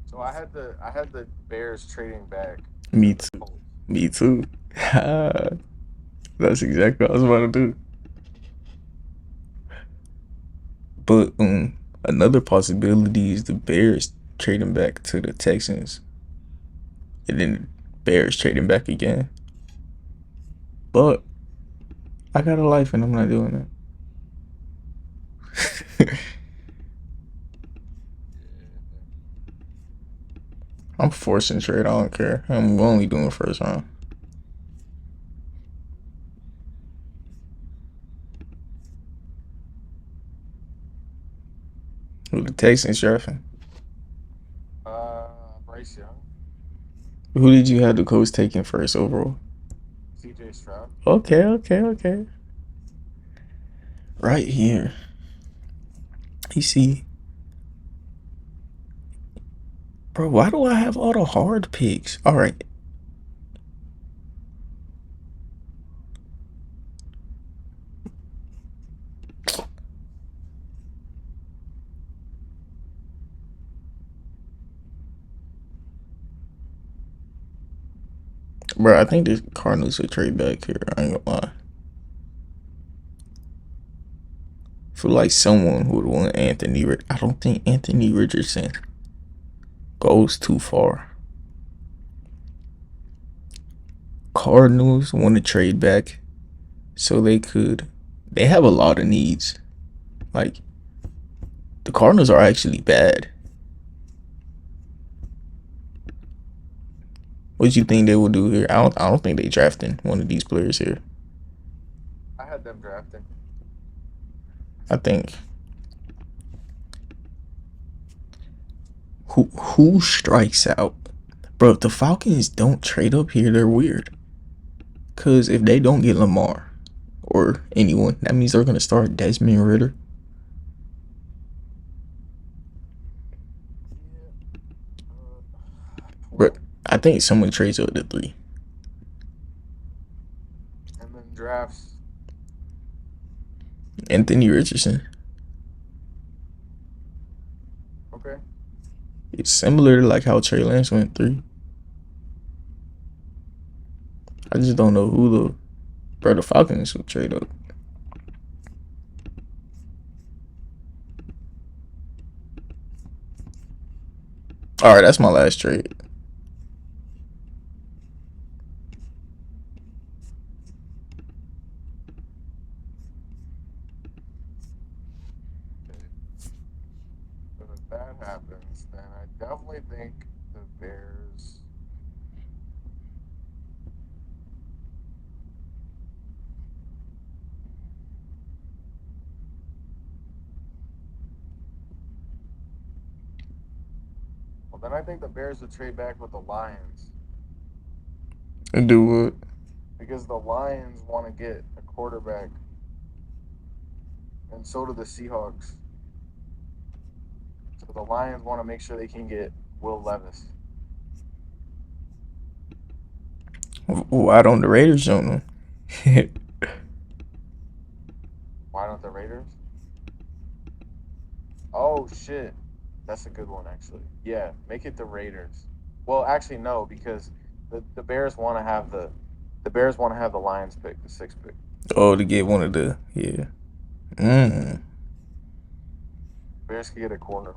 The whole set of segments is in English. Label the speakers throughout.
Speaker 1: So I had the Bears trading back to
Speaker 2: Me
Speaker 1: the
Speaker 2: too.
Speaker 1: Colts.
Speaker 2: Me too. That's exactly what I was about to do. But another possibility is the Bears trading back to the Texans, and then Bears trading back again. But I got a life, and I'm not doing that.
Speaker 1: Yeah.
Speaker 2: I'm forcing trade. I don't care. I'm only doing first round. Who the Texans drafting?
Speaker 1: Bryce Young,
Speaker 2: Who did you have the coach taking first overall?
Speaker 1: C.J. Stroud.
Speaker 2: Okay, okay, okay. Right here. You see, bro, why do I have all the hard picks? All right, bro, I think the Cardinals will trade back here. I ain't gonna lie. I feel like someone would want Anthony. I don't think Anthony Richardson goes too far. Cardinals want to trade back so they could. They have a lot of needs. Like the Cardinals are actually bad. What do you think they will do here? I don't think they drafting one of these players here.
Speaker 1: I had them drafting.
Speaker 2: I think who strikes out, bro. If the Falcons don't trade up here, they're weird. Cause if they don't get Lamar or anyone, that means they're gonna start Desmond Ritter.
Speaker 1: Yeah.
Speaker 2: But
Speaker 1: Well,
Speaker 2: I think someone trades up to three.
Speaker 1: and then drafts.
Speaker 2: Anthony Richardson.
Speaker 1: Okay.
Speaker 2: It's similar to like how Trey Lance went three. I just don't know who the bro the Falcons will trade up. All right, that's my last trade.
Speaker 1: Okay. So if that happens, then I definitely think the Bears. Well, then I think the Bears would trade back with the Lions
Speaker 2: And do what?
Speaker 1: because the Lions want to get a quarterback, and so do the Seahawks. So the Lions want to make sure they can get Will Levis.
Speaker 2: Why don't the Raiders own them?
Speaker 1: Why don't the Raiders? Oh shit, that's a good one actually. Yeah, make it the Raiders. Well, actually no, because the Bears want to have the Bears want to have the Lions pick, the sixth pick.
Speaker 2: Oh, to get one of the yeah. Mm.
Speaker 1: Bears could get a corner.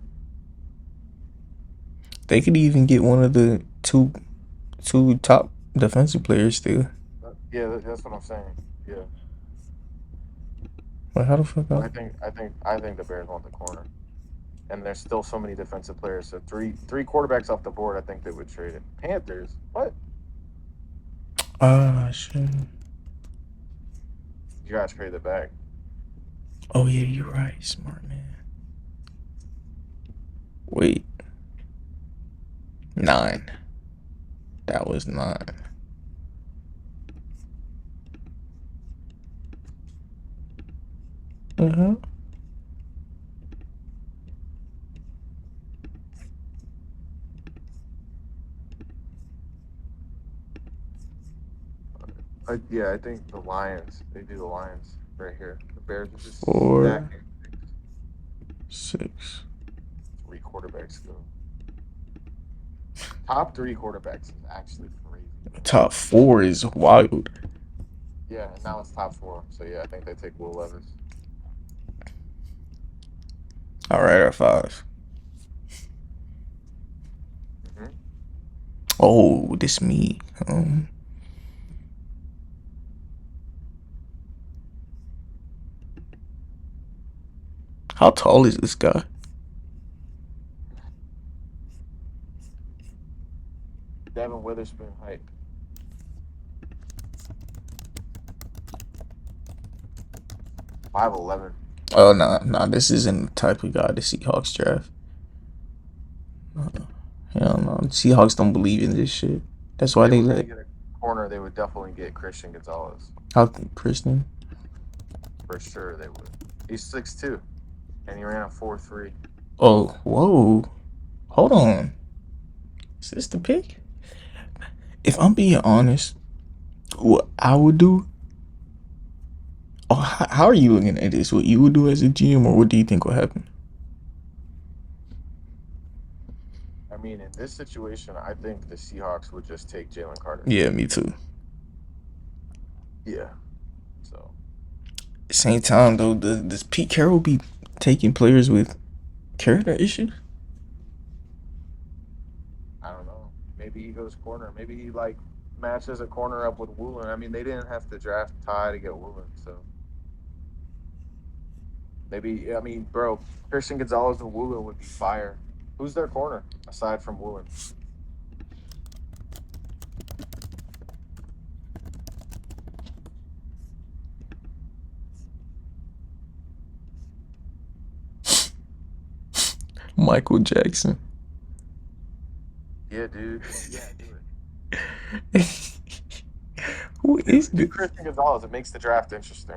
Speaker 2: They could even get one of the two top defensive players still.
Speaker 1: Yeah, that's what I'm saying. Yeah,
Speaker 2: Like how the fuck?
Speaker 1: but I think the Bears want the corner, and there's still so many defensive players. So three quarterbacks off the board. I think they would trade it. Panthers. What?
Speaker 2: Ah shit.
Speaker 1: You guys trade it back.
Speaker 2: Oh yeah, you're right, smart man. Wait, nine. That was nine. Uh huh.
Speaker 1: Yeah, I think the Lions. They do the Lions right here. The Bears are just
Speaker 2: Four,
Speaker 1: stacking picks.
Speaker 2: six.
Speaker 1: Three quarterbacks go. top three quarterbacks is actually crazy, bro.
Speaker 2: Top four is wild.
Speaker 1: Yeah, and now it's top four. So yeah, I think they take Will Levis.
Speaker 2: All right, at five.
Speaker 1: Hmm.
Speaker 2: Oh, this me. How tall is this guy?
Speaker 1: Devin Witherspoon height. 5'11".
Speaker 2: Oh, nah. This isn't the type of guy the Seahawks draft. Hell no. The Seahawks don't believe in this shit. That's
Speaker 1: If
Speaker 2: why
Speaker 1: they
Speaker 2: they
Speaker 1: were gonna
Speaker 2: let
Speaker 1: get a corner, they would definitely get Christian Gonzalez.
Speaker 2: how Christian.
Speaker 1: For sure they would. He's 6'2", and he ran a 4.3.
Speaker 2: Oh, whoa. Hold on. Is this the pick? If I'm being honest, what I would do. Oh, how are you looking at this? What you would do as a GM, or what do you think will happen?
Speaker 1: I mean, in this situation, I think the Seahawks would just take Jalen Carter.
Speaker 2: Yeah, me too.
Speaker 1: Yeah. So
Speaker 2: Same time though, does Pete Carroll be taking players with character issues?
Speaker 1: I don't know. Maybe he goes corner. Maybe he like matches a corner up with Woolen. I mean, they didn't have to draft Ty to get Woolen, so maybe. I mean, bro, Christian Gonzalez and Woolen would be fire. Who's their corner aside from Woolen?
Speaker 2: Michael Jackson.
Speaker 1: Yeah, dude. Yeah, do
Speaker 2: Who is
Speaker 1: it. Do
Speaker 2: this?
Speaker 1: Christian Gonzalez. It makes the draft interesting.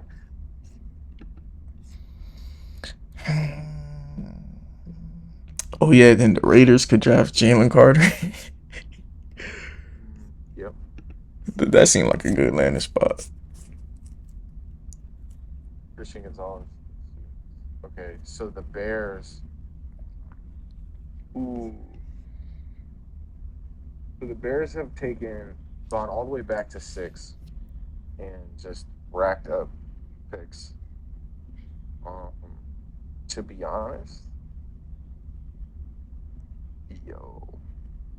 Speaker 2: Oh yeah, then the Raiders could draft Jalen Carter.
Speaker 1: Yep.
Speaker 2: That seemed like a good landing spot.
Speaker 1: Christian Gonzalez. Okay, so the Bears. Ooh. So the Bears have gone all the way back to 6 and just racked up picks. Um, to be honest, yo,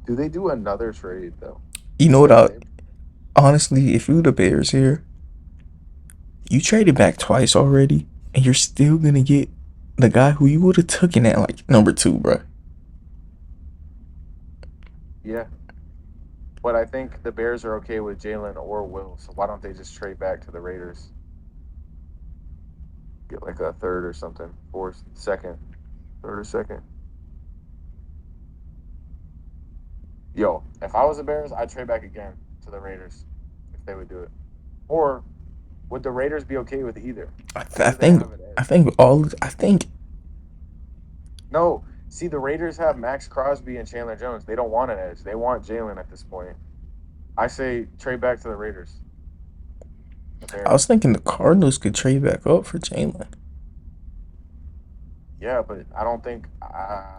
Speaker 1: do they do another trade though?
Speaker 2: You know what?
Speaker 1: Because they,
Speaker 2: Honestly, if you the Bears here, you traded back twice already, and you're still gonna get the guy who you would have taken at like number 2, bro.
Speaker 1: yeah, but I think the Bears are okay with Jalen or Will, so why don't they just trade back to the Raiders? Get like a third or something, fourth, second, third or second. Yo, if I was the Bears, I'd trade back again to the Raiders if they would do it. Or would the Raiders be okay with either? Or
Speaker 2: I
Speaker 1: do they
Speaker 2: think
Speaker 1: have an
Speaker 2: I
Speaker 1: edge?
Speaker 2: think all I think
Speaker 1: No. See, the Raiders have Max Crosby and Chandler Jones. They don't want an edge. They want Jalen at this point. I say trade back to the Raiders. The
Speaker 2: I was
Speaker 1: Bears.
Speaker 2: thinking the Cardinals could trade back up for Jalen.
Speaker 1: Yeah, but I don't think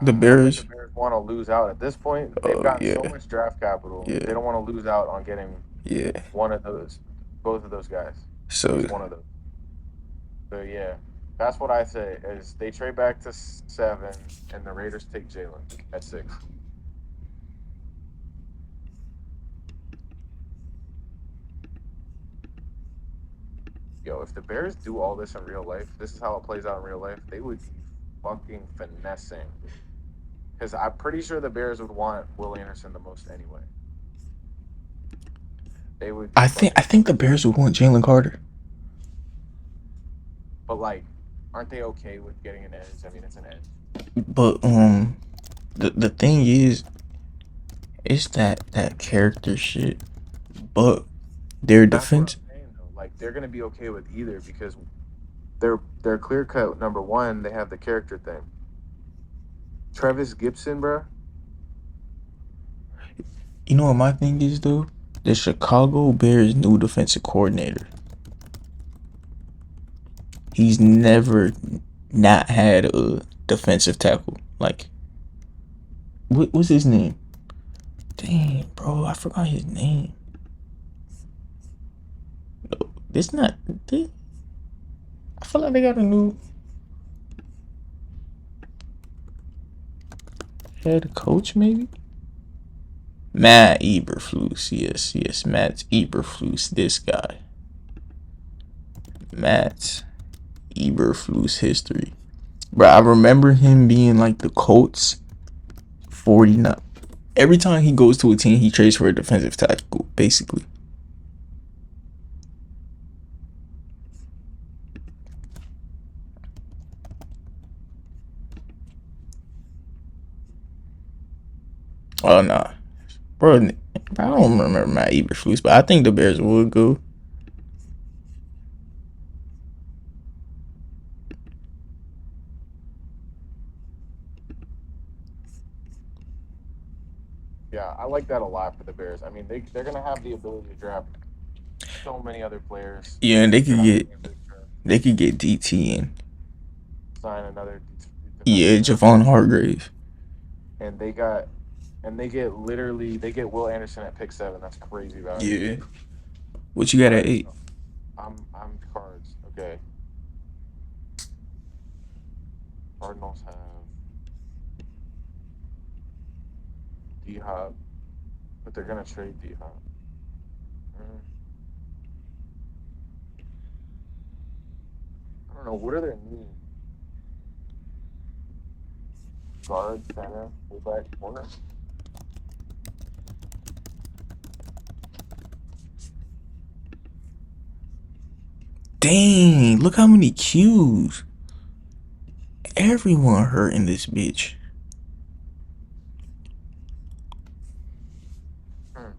Speaker 2: The
Speaker 1: I don't think the
Speaker 2: Bears.
Speaker 1: Bears want to lose out at this point. They've
Speaker 2: Oh
Speaker 1: gotten so
Speaker 2: yeah,
Speaker 1: much draft capital. They
Speaker 2: yeah,
Speaker 1: don't want to lose out on getting
Speaker 2: yeah.
Speaker 1: one of those, both of those guys, at
Speaker 2: So
Speaker 1: least one of those. So yeah, that's what I say. Is they trade back to 7, and the Raiders take Jalen at 6. Yo, if the Bears do all this in real life, this is how it plays out in real life. They would be fucking finessing. Because I'm pretty sure the Bears would want Will Anderson the most anyway. They would be
Speaker 2: I
Speaker 1: fucking
Speaker 2: think the Bears would want Jalen Carter.
Speaker 1: But like, aren't they okay with getting an edge? I mean, it's an edge.
Speaker 2: But the thing is, it's that character shit. But their
Speaker 1: That's what
Speaker 2: defense.
Speaker 1: I'm saying though. Like, they're gonna be okay with either because they're clear cut. Number one, they have the character thing. Travis Gibson, bro.
Speaker 2: You know what my thing is though? The Chicago Bears new defensive coordinator. He's never not had a defensive tackle. Like, what's his name? Dang, bro, I forgot his name. No, this not. This, I feel like they got a new head coach, maybe. Matt Eberflus, yes, Matt Eberflus. This guy, Matt Eberflus history, bro. I remember him being like the Colts 49. Every time he goes to a team, he trades for a defensive tackle, basically. Oh nah, bro. I don't remember Matt Eberflus, but I think the Bears would go.
Speaker 1: Yeah, I like that a lot for the Bears. I mean, they're gonna have the ability to draft so many other players.
Speaker 2: Yeah, and
Speaker 1: Draft,
Speaker 2: they could get DT and
Speaker 1: sign another
Speaker 2: yeah,
Speaker 1: defensive,
Speaker 2: Javon Hargrave.
Speaker 1: and they got and they get Will Anderson at pick 7. That's crazy value.
Speaker 2: Yeah. What you got
Speaker 1: All
Speaker 2: at
Speaker 1: right,
Speaker 2: 8?
Speaker 1: so I'm cards. Okay, Cardinals have D Hop, but they're gonna trade D Hop. I don't know. What are their needs? Guard, center, fullback, corner.
Speaker 2: Dang, look how many Qs. Everyone hurt in this bitch.
Speaker 1: Hmm.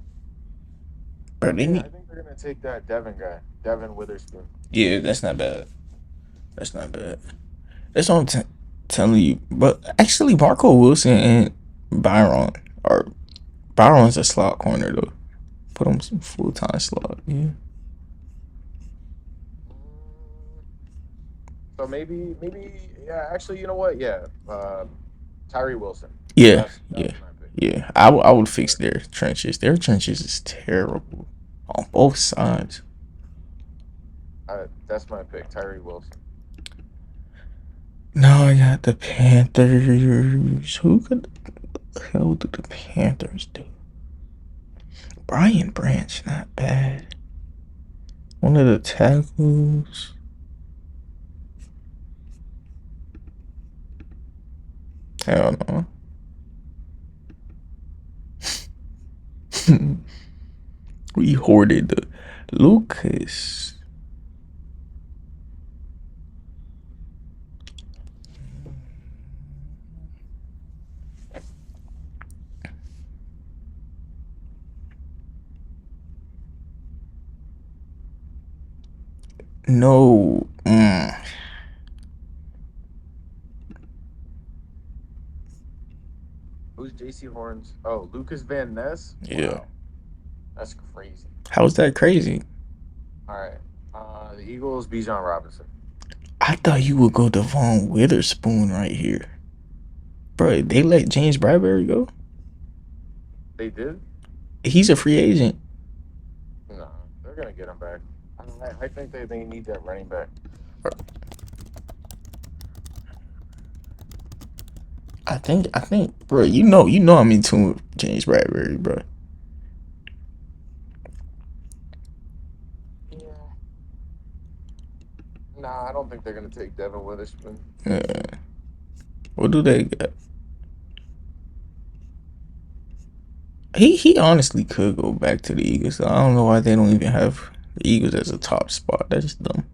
Speaker 2: Bro, they
Speaker 1: Yeah,
Speaker 2: need.
Speaker 1: I think they're gonna take that Devin guy, Devin Witherspoon.
Speaker 2: Yeah, that's not bad. That's not bad. That's what I'm telling you. But actually, Marco Wilson and Byron are. Byron's a slot corner, though. Put him some full time slot. Yeah.
Speaker 1: So maybe, yeah. Actually, you know what? Yeah, Tyree Wilson.
Speaker 2: Yeah,
Speaker 1: That's
Speaker 2: yeah,
Speaker 1: my pick.
Speaker 2: yeah. I would fix their trenches. Their trenches is terrible on both sides.
Speaker 1: That's my pick, Tyree Wilson.
Speaker 2: Now I got the Panthers. Who could the hell do the Panthers do? Brian Branch, not bad. One of the tackles. Hell no. We hoarded the Lucas. No.
Speaker 1: Who's J.C. Horns? Oh, Lucas Van Ness.
Speaker 2: Yeah.
Speaker 1: Wow, that's crazy.
Speaker 2: How's that crazy?
Speaker 1: All right, the Eagles, Bijan Robinson.
Speaker 2: I thought you would go Devon Witherspoon right here. Bro, they let James Bradbury go?
Speaker 1: They did.
Speaker 2: He's a free agent.
Speaker 1: No, they're gonna get him back. I think they need that running back.
Speaker 2: Bro, you know I'm in tune with James Bradbury, bro.
Speaker 1: Yeah. Nah, I don't think they're gonna take Devin Witherspoon.
Speaker 2: What do they got? He honestly could go back to the Eagles. So I don't know why they don't even have the Eagles as a top spot. That's just dumb.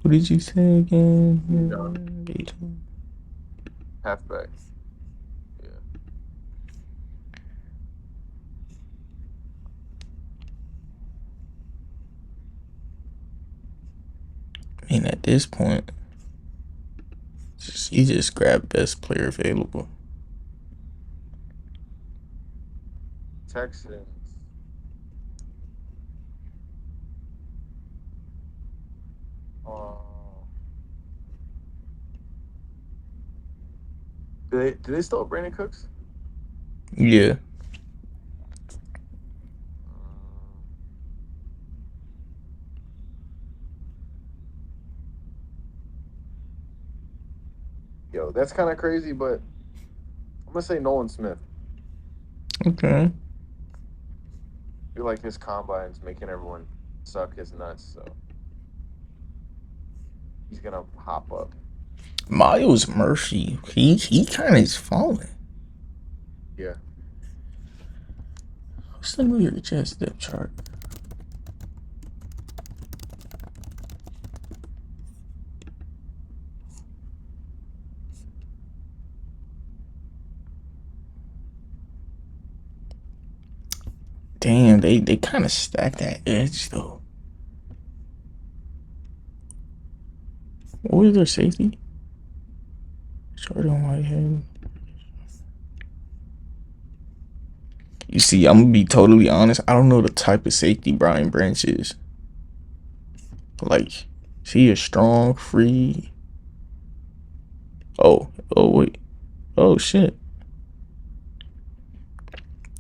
Speaker 2: What did you say again?
Speaker 1: Halfback. Yeah.
Speaker 2: I mean, at this point, you just grab best player available.
Speaker 1: Texans. Uh, do they still have Brandon Cooks?
Speaker 2: Yeah.
Speaker 1: Yo, that's kind of crazy, but I'm gonna say Nolan Smith.
Speaker 2: Okay.
Speaker 1: I feel like his combine's making everyone suck his nuts, so he's gonna hop up.
Speaker 2: Miles Murphy, he kind of is falling.
Speaker 1: Yeah.
Speaker 2: What's the New York Jets depth chart? Damn, they kind of stacked that edge though. What was their safety? Jordan Whitehead. You see, I'm gonna be totally honest. I don't know the type of safety Brian Branch is. Like, is he a strong, free? Oh wait. Oh shit.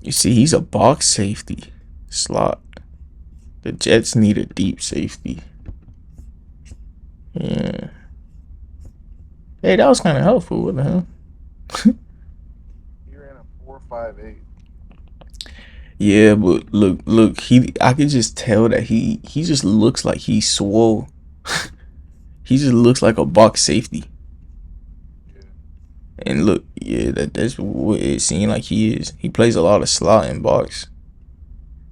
Speaker 2: You see, he's a box safety slot. The Jets need a deep safety. Yeah. Hey, that was kind of helpful. What the hell?
Speaker 1: He ran a 4.58.
Speaker 2: Yeah, but look. I could just tell that he just looks like he's swole. He just looks like a box safety.
Speaker 1: Yeah.
Speaker 2: And look, yeah, that's what it seemed like he is. He plays a lot of slot and box.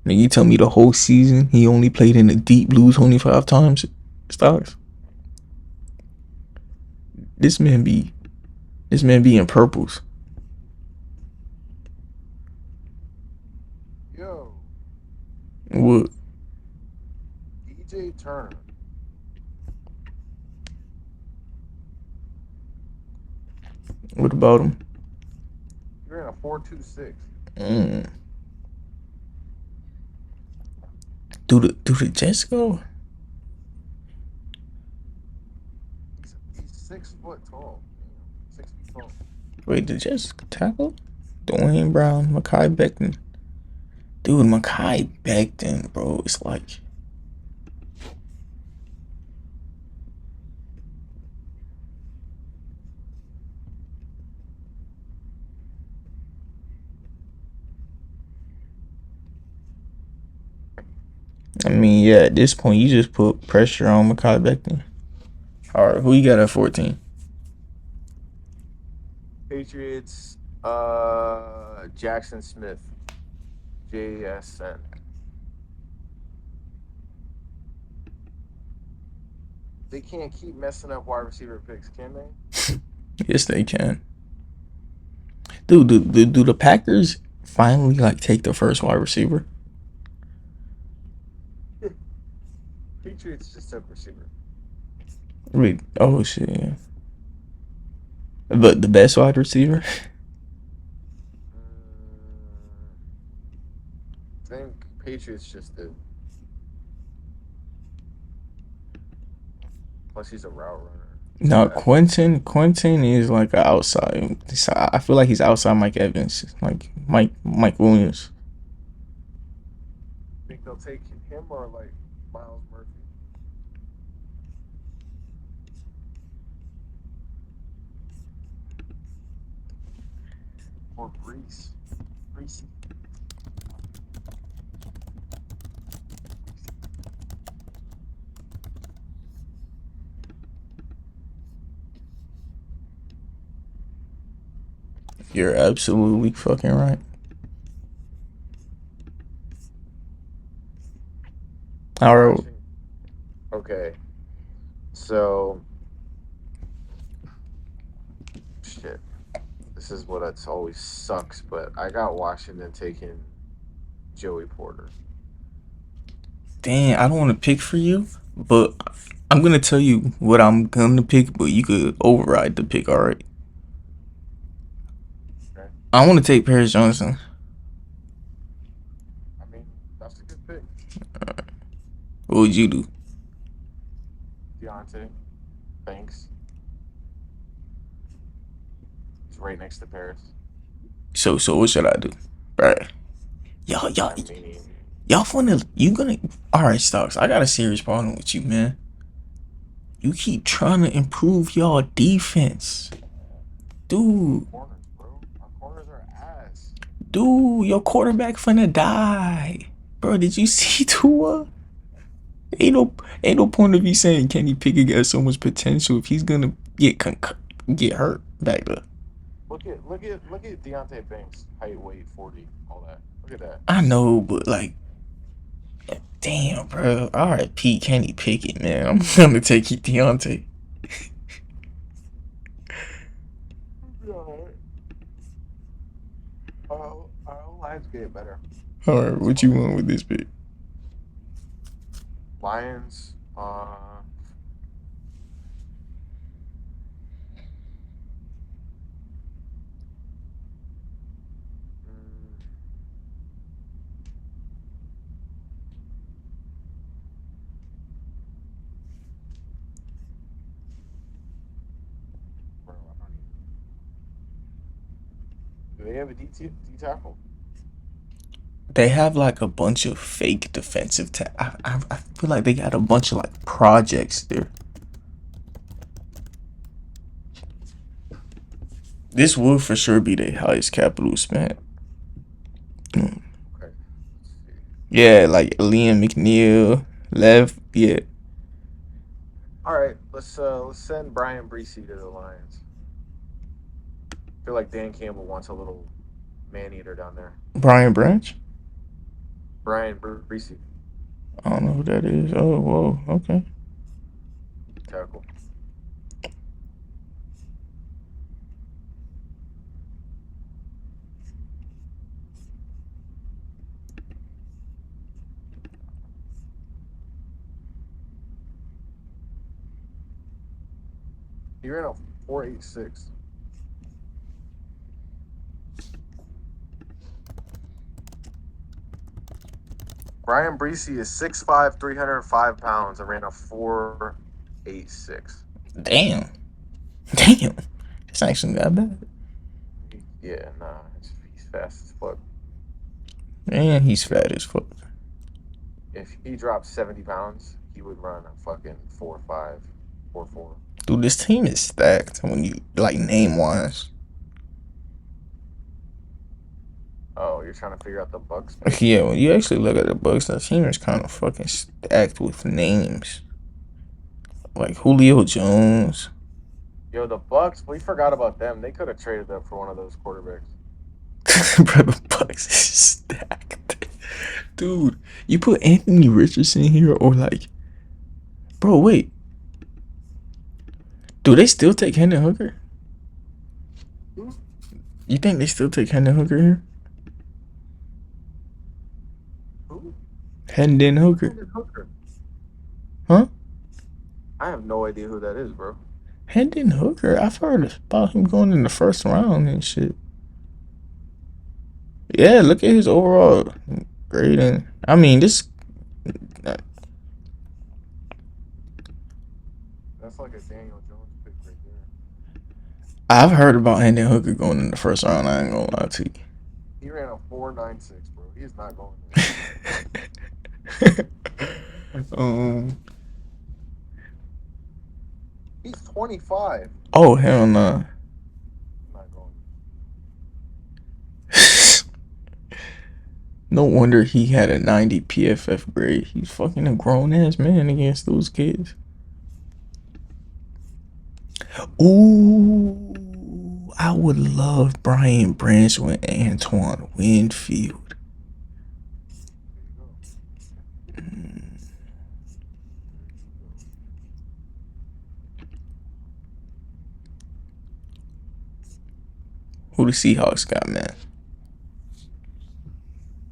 Speaker 2: And you tell me the whole season he only played in the deep blue 25 times? Stocks. This man be in purples.
Speaker 1: Yo,
Speaker 2: What
Speaker 1: DJ Turner.
Speaker 2: what about him?
Speaker 1: He ran a 4.26.
Speaker 2: Mm. Do the Jets go?
Speaker 1: He's 6 foot tall. Damn, 6 feet tall.
Speaker 2: Wait, the Jets tackle? Dwayne Brown, Mekhi Becton. Dude, Mekhi Becton, bro, it's like I mean, yeah, at this point you just put pressure on Mekhi Becton. Alright, who you got at 14?
Speaker 1: Patriots. Jackson Smith. JSN. They can't keep messing up wide receiver picks, can they?
Speaker 2: Yes, they can. Dude, do the Packers finally like take the first wide receiver?
Speaker 1: Patriots just took receiver.
Speaker 2: Wait, oh shit, yeah. But the best wide receiver?
Speaker 1: I think Patriots just did. Plus, he's a route runner.
Speaker 2: No,
Speaker 1: Bad.
Speaker 2: Quentin is like an outside. I feel like he's outside Mike Evans, like Mike Williams.
Speaker 1: Think they'll take him or like Miles Murphy? Or Brees? Brees.
Speaker 2: You're absolutely fucking right. All right,
Speaker 1: Okay. So, shit. This is what it's always sucks, but I got Washington taking Joey Porter.
Speaker 2: damn, I don't want to pick for you, but I'm gonna tell you what I'm gonna pick, but you could override the pick. All right.
Speaker 1: Okay.
Speaker 2: I want to take Paris Johnson.
Speaker 1: I mean, that's a good pick.
Speaker 2: What would you do?
Speaker 1: Deontay. Thanks. He's right next to Paris.
Speaker 2: So what should I do? Right. Y'all,
Speaker 1: I mean,
Speaker 2: y'all finna, you gonna, all right, Stocks, I got a serious problem with you, man. You keep trying to improve y'all defense. Dude,
Speaker 1: Corners, bro. Our corners are ass.
Speaker 2: dude, your quarterback finna die. Bro, did you see Tua? Ain't no, ain't no point of you saying Kenny Pickett got so much potential if he's gonna get hurt back there.
Speaker 1: Look at Deontay Banks, height, weight, 40, all that. Look at that.
Speaker 2: I know, but like, damn, bro. All right, Pete Kenny Pickett, man. I'm gonna take Deontay.
Speaker 1: Yeah. Our lives get better.
Speaker 2: All right,
Speaker 1: It's
Speaker 2: what you
Speaker 1: fine.
Speaker 2: want with this pick?
Speaker 1: Lions. Mm, bro, I don't even. Do they have a D tackle?
Speaker 2: They have like a bunch of fake defensive. I feel like they got a bunch of like projects there. This will for sure be the highest capital spent.
Speaker 1: Okay. Let's see.
Speaker 2: Yeah, like Liam McNeil, Lev. Yeah,
Speaker 1: All right. Let's send Brian Breesy to the Lions. I feel like Dan Campbell wants a little man eater down there.
Speaker 2: Brian Branch.
Speaker 1: Brian Breesy,
Speaker 2: I don't know who that is. Oh, whoa, okay.
Speaker 1: tackle. He ran a 4.86. Brian Breesy is 6'5", 305 pounds, and ran a 4.86.
Speaker 2: Damn, damn. It's actually not bad.
Speaker 1: Yeah, nah, he's fast as fuck.
Speaker 2: Man, he's fat as fuck.
Speaker 1: If he dropped 70 pounds, he would run a fucking 4.5, 4.4.
Speaker 2: Dude, this team is stacked when you like name wise.
Speaker 1: Oh, you're trying to figure out the Bucks pick?
Speaker 2: Yeah, when you actually look at the Bucks, that team is kind of fucking stacked with names like Julio Jones.
Speaker 1: Yo, the Bucks, we forgot about them. They could have traded them for one of those quarterbacks.
Speaker 2: Bro, the Bucks is stacked. Dude, you put Anthony Richardson here or like, bro, wait. Do they still take Hendon Hooker?
Speaker 1: Hmm?
Speaker 2: You think they still take Hendon Hooker here?
Speaker 1: Who?
Speaker 2: Hendon Hooker.
Speaker 1: Hendon Hooker.
Speaker 2: Huh?
Speaker 1: I have no idea who that is, bro.
Speaker 2: Hendon Hooker? I've heard about him going in the first round and shit. Yeah, look at his overall grading. I mean, this.
Speaker 1: That's like a Daniel Jones pick right there.
Speaker 2: I've heard about Hendon Hooker going in the first round. I ain't gonna lie to you.
Speaker 1: He ran a 4.96, bro. He's not going there.
Speaker 2: um.
Speaker 1: He's 25.
Speaker 2: Oh hell no.
Speaker 1: I'm not going.
Speaker 2: No wonder he had a 90 PFF grade. He's fucking a grown ass man against those kids. Ooh, I would love Brian Branch with Antoine Winfield.
Speaker 1: There you go. There you go.
Speaker 2: Who the Seahawks got, man?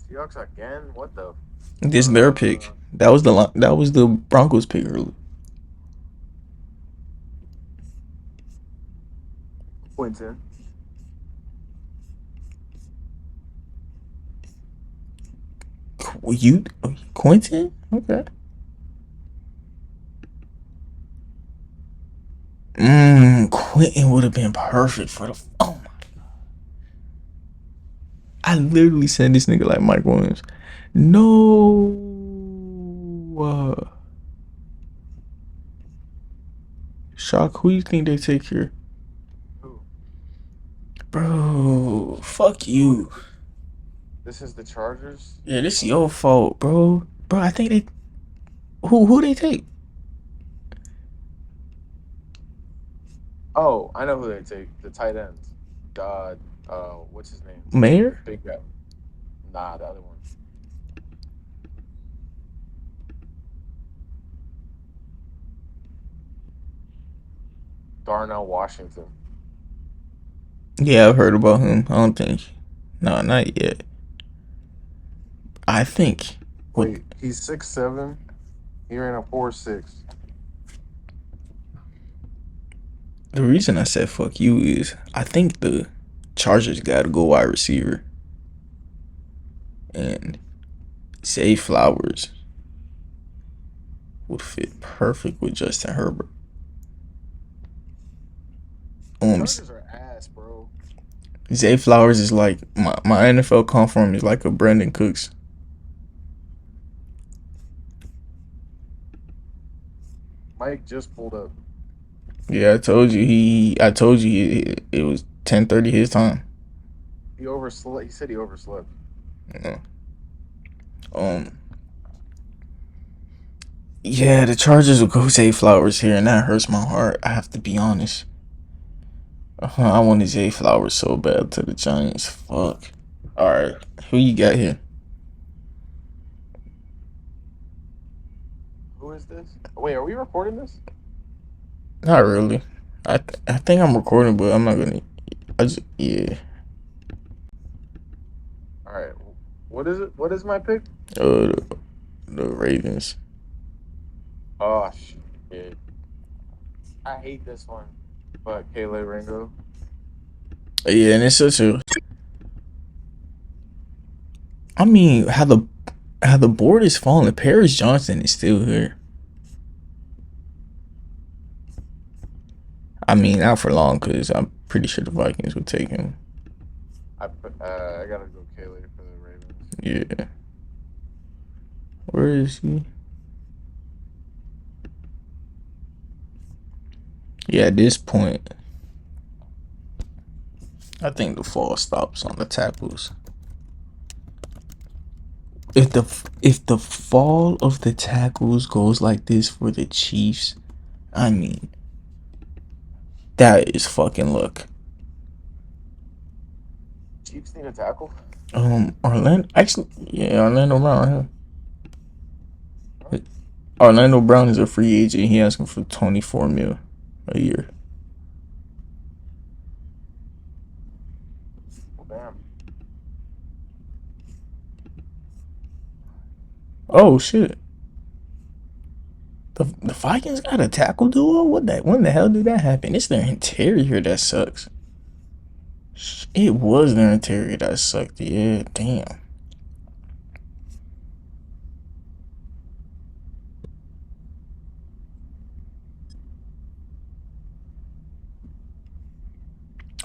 Speaker 1: Seahawks again? What the?
Speaker 2: This is their pick. That was the Broncos pick early.
Speaker 1: Quinton.
Speaker 2: You Quentin? Okay. Quentin would have been perfect for the. Oh my! I literally said this nigga like Mike Williams. No. Shock. Who you think they take here?
Speaker 1: Who?
Speaker 2: Bro, fuck you.
Speaker 1: This is the Chargers.
Speaker 2: Yeah, this is your fault, bro. Bro, I think they who they take?
Speaker 1: Oh, I know who they take. The tight ends. God, what's his name?
Speaker 2: Mayor?
Speaker 1: Big guy. Nah, the other one. Darnell Washington.
Speaker 2: Yeah, I've heard about him. I don't think. No, not yet. I think what
Speaker 1: Wait, he's 6'7". He ran a 4.6.
Speaker 2: the reason I said fuck you is I think the Chargers got to go wide receiver and Zay Flowers would fit perfect with Justin Herbert. Um,
Speaker 1: Chargers are ass, bro.
Speaker 2: Zay Flowers is like my NFL confirm is like a Brandon Cooks.
Speaker 1: Mike just pulled up.
Speaker 2: Yeah, I told you it was 10:30 his time.
Speaker 1: He overslept. He said he overslept.
Speaker 2: Yeah. Um, yeah, the Chargers will go Zay Flowers here, and that hurts my heart. I have to be honest. I wanted Zay Flowers so bad to the Giants. Fuck. All right, who you got here?
Speaker 1: Who is this? Wait, are we recording this?
Speaker 2: Not really. I think I'm recording, but I'm not gonna. I just yeah.
Speaker 1: All right. What is it? What is my pick?
Speaker 2: The, the Ravens.
Speaker 1: Oh shit! I hate this one. But Kayla Ringo.
Speaker 2: Yeah, and it's such a. I mean, how the board is falling. Paris Johnson is still here. I mean, not for long, because I'm pretty sure the Vikings would take him.
Speaker 1: I gotta go Kayla for the Ravens.
Speaker 2: Yeah. Where is he? Yeah, at this point, I think the fall stops on the tackles. If the fall of the tackles goes like this for the Chiefs, I mean, that is fucking luck.
Speaker 1: Chiefs need a tackle.
Speaker 2: Orlando actually, yeah, Orlando Brown. Yeah. Orlando Brown is a free agent. He asking for 24 mil a year.
Speaker 1: Well, damn.
Speaker 2: Oh shit. The Vikings got a tackle duo? When the hell did that happen? It's their interior that sucks. It was their interior that sucked. Yeah, damn.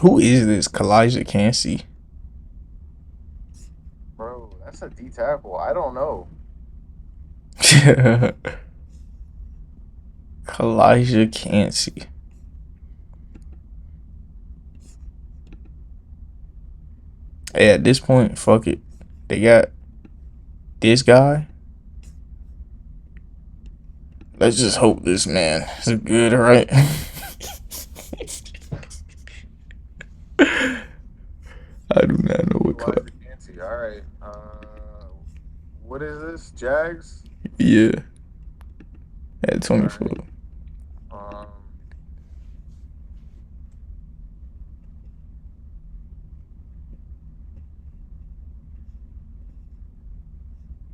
Speaker 2: Who is this? Kalijah Cansey.
Speaker 1: Bro, that's a D tackle. I don't know.
Speaker 2: Kalijah Cansey. Hey, at this point, fuck it. They got this guy. Let's just hope this man is good, right? I do not know what color.
Speaker 1: Fancy. All right. What is this? Jags.
Speaker 2: Yeah, at
Speaker 1: All
Speaker 2: 24.
Speaker 1: right. Um,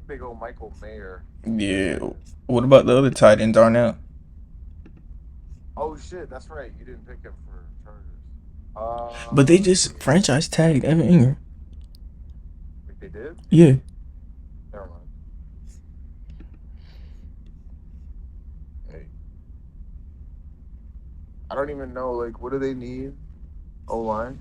Speaker 1: big old Michael Mayer.
Speaker 2: Yeah. What about the other tight end, Darnell?
Speaker 1: Oh shit, that's right. You didn't pick him for Chargers.
Speaker 2: But they just franchise tagged Evan Ingram.
Speaker 1: Like they did?
Speaker 2: Yeah.
Speaker 1: Never mind. Hey, I don't even know. Like, what do they need? O line.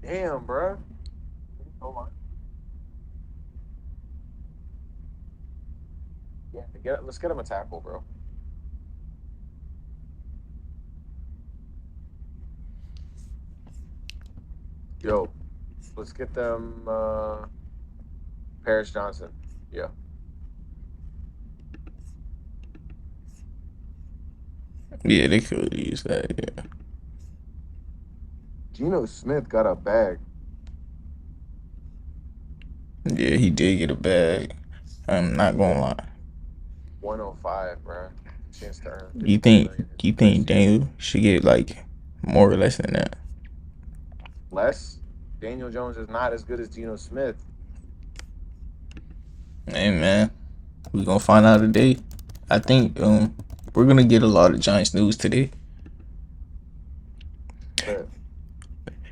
Speaker 1: Damn, bro. Hold on. Yeah, let's get him a tackle, bro. Yo, let's get them Paris Johnson. Yeah.
Speaker 2: Yeah, they could use that. Yeah,
Speaker 1: Geno Smith got a bag.
Speaker 2: yeah, he did get a bag. I'm not
Speaker 1: Yeah.
Speaker 2: gonna lie.
Speaker 1: 105, bro. Chance to earn
Speaker 2: You
Speaker 1: 52
Speaker 2: think
Speaker 1: million
Speaker 2: you
Speaker 1: this
Speaker 2: think
Speaker 1: year.
Speaker 2: Daniel should get like more or less than that?
Speaker 1: Less. Daniel Jones is not as good as Geno Smith.
Speaker 2: Hey man, we gonna find out today. I think we're gonna get a lot of Giants news today.
Speaker 1: But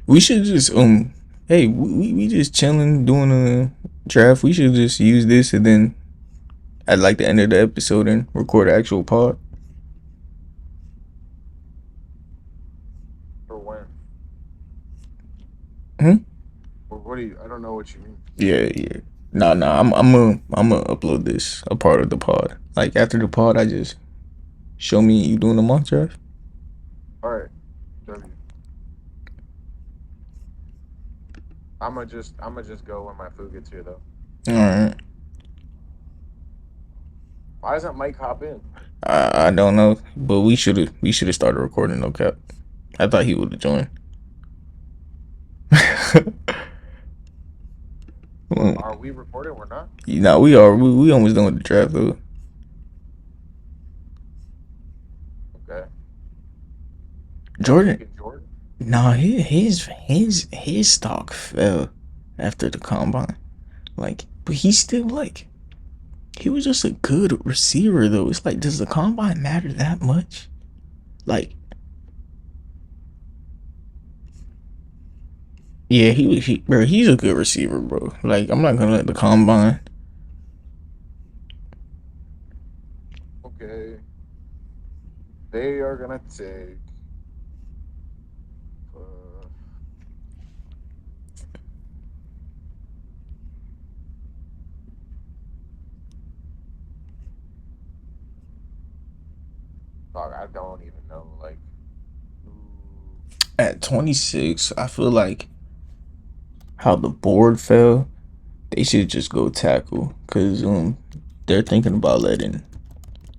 Speaker 2: We should just hey, we just chilling doing a draft. We should just use this and then at like the end of the episode and record an actual pod.
Speaker 1: for when?
Speaker 2: Hmm?
Speaker 1: Or what do you? I don't know what you mean.
Speaker 2: Yeah, yeah. Nah. I'm gonna upload this a part of the pod. Like after the pod, I just show me you doing a mock draft.
Speaker 1: All right. W. I'm gonna just go when my food gets here though.
Speaker 2: All right.
Speaker 1: Why doesn't Mike hop in?
Speaker 2: I don't know, but we should have started recording. No cap. I thought he would have joined.
Speaker 1: Are we recording? We're not.
Speaker 2: We are. We almost done with the draft though.
Speaker 1: Okay.
Speaker 2: Jordan.
Speaker 1: Picking Jordan.
Speaker 2: Nah, his stock fell after the combine. Like, but he's still like he was just a good receiver though. It's like, does the combine matter that much? Like, yeah, bro. He's a good receiver, bro. Like, I'm not gonna let the combine.
Speaker 1: Okay. They are gonna take. Uh, dog, I don't even know. Like, who?
Speaker 2: At 26, I feel like how the board fell, they should just go tackle because they're thinking about letting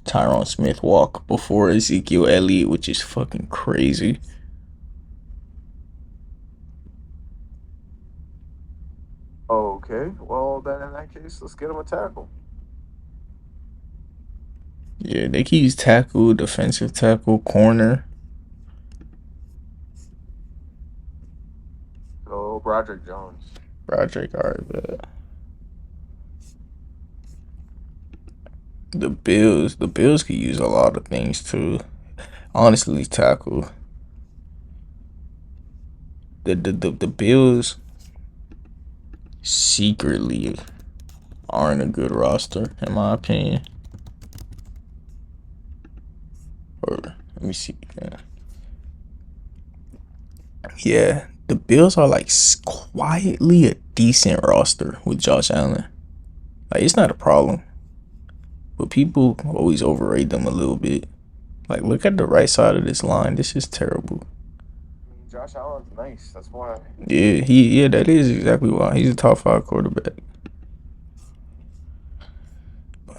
Speaker 2: Tyron Smith walk before Ezekiel Elliott, which is fucking crazy.
Speaker 1: Okay. Well, then in that case, let's get him a tackle.
Speaker 2: Yeah, they can use tackle, defensive tackle, corner.
Speaker 1: So Broderick Jones.
Speaker 2: Roderick, alright, but the Bills could use a lot of things too. Honestly, tackle. The Bills secretly aren't a good roster, in my opinion. Or let me see. Yeah, the Bills are like quietly a decent roster with Josh Allen. Like, it's not a problem, but people always overrate them a little bit. Like, look at the right side of this line. This is terrible.
Speaker 1: I mean, Josh Allen's nice. That's why.
Speaker 2: Yeah, that is exactly why he's a top 5 quarterback.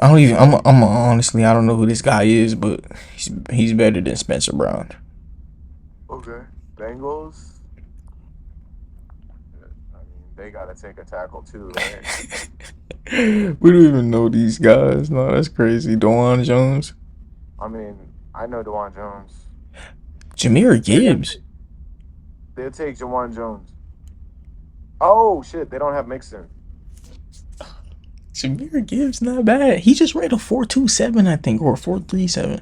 Speaker 2: I don't even. I'm honestly, I don't know who this guy is, but he's better than Spencer Brown.
Speaker 1: Okay. Bengals. I mean, they gotta take a tackle too, right?
Speaker 2: We don't even know these guys. No, that's crazy. Dewan Jones,
Speaker 1: I mean, I know Dewan Jones.
Speaker 2: Jameer
Speaker 1: They're gonna
Speaker 2: Gibbs.
Speaker 1: they'll take Jawan Jones. Oh shit, they don't have Mixon.
Speaker 2: Jameer Gibbs, not bad. He just ran a 4.27, I think, or a 4.37.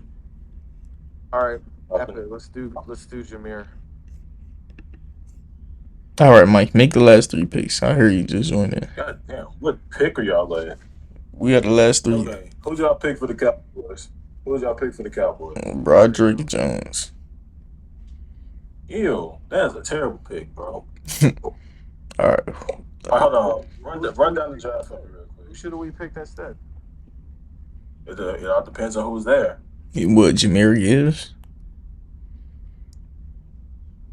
Speaker 1: All right, epic. Let's do Jameer.
Speaker 2: All right, Mike, make the last 3 picks. I hear you just joined in.
Speaker 3: God damn, what pick are y'all at?
Speaker 2: We had the last 3.
Speaker 3: Okay, who'd y'all pick for the Cowboys? Who'd y'all pick for the Cowboys?
Speaker 2: Broderick Jones.
Speaker 3: Ew, that's a terrible pick, bro.
Speaker 2: All right.
Speaker 3: Hold on. Run down the draft for me real
Speaker 1: Who
Speaker 3: quick.
Speaker 1: should we picked instead?
Speaker 3: It all depends on who's there.
Speaker 2: What Jamari is?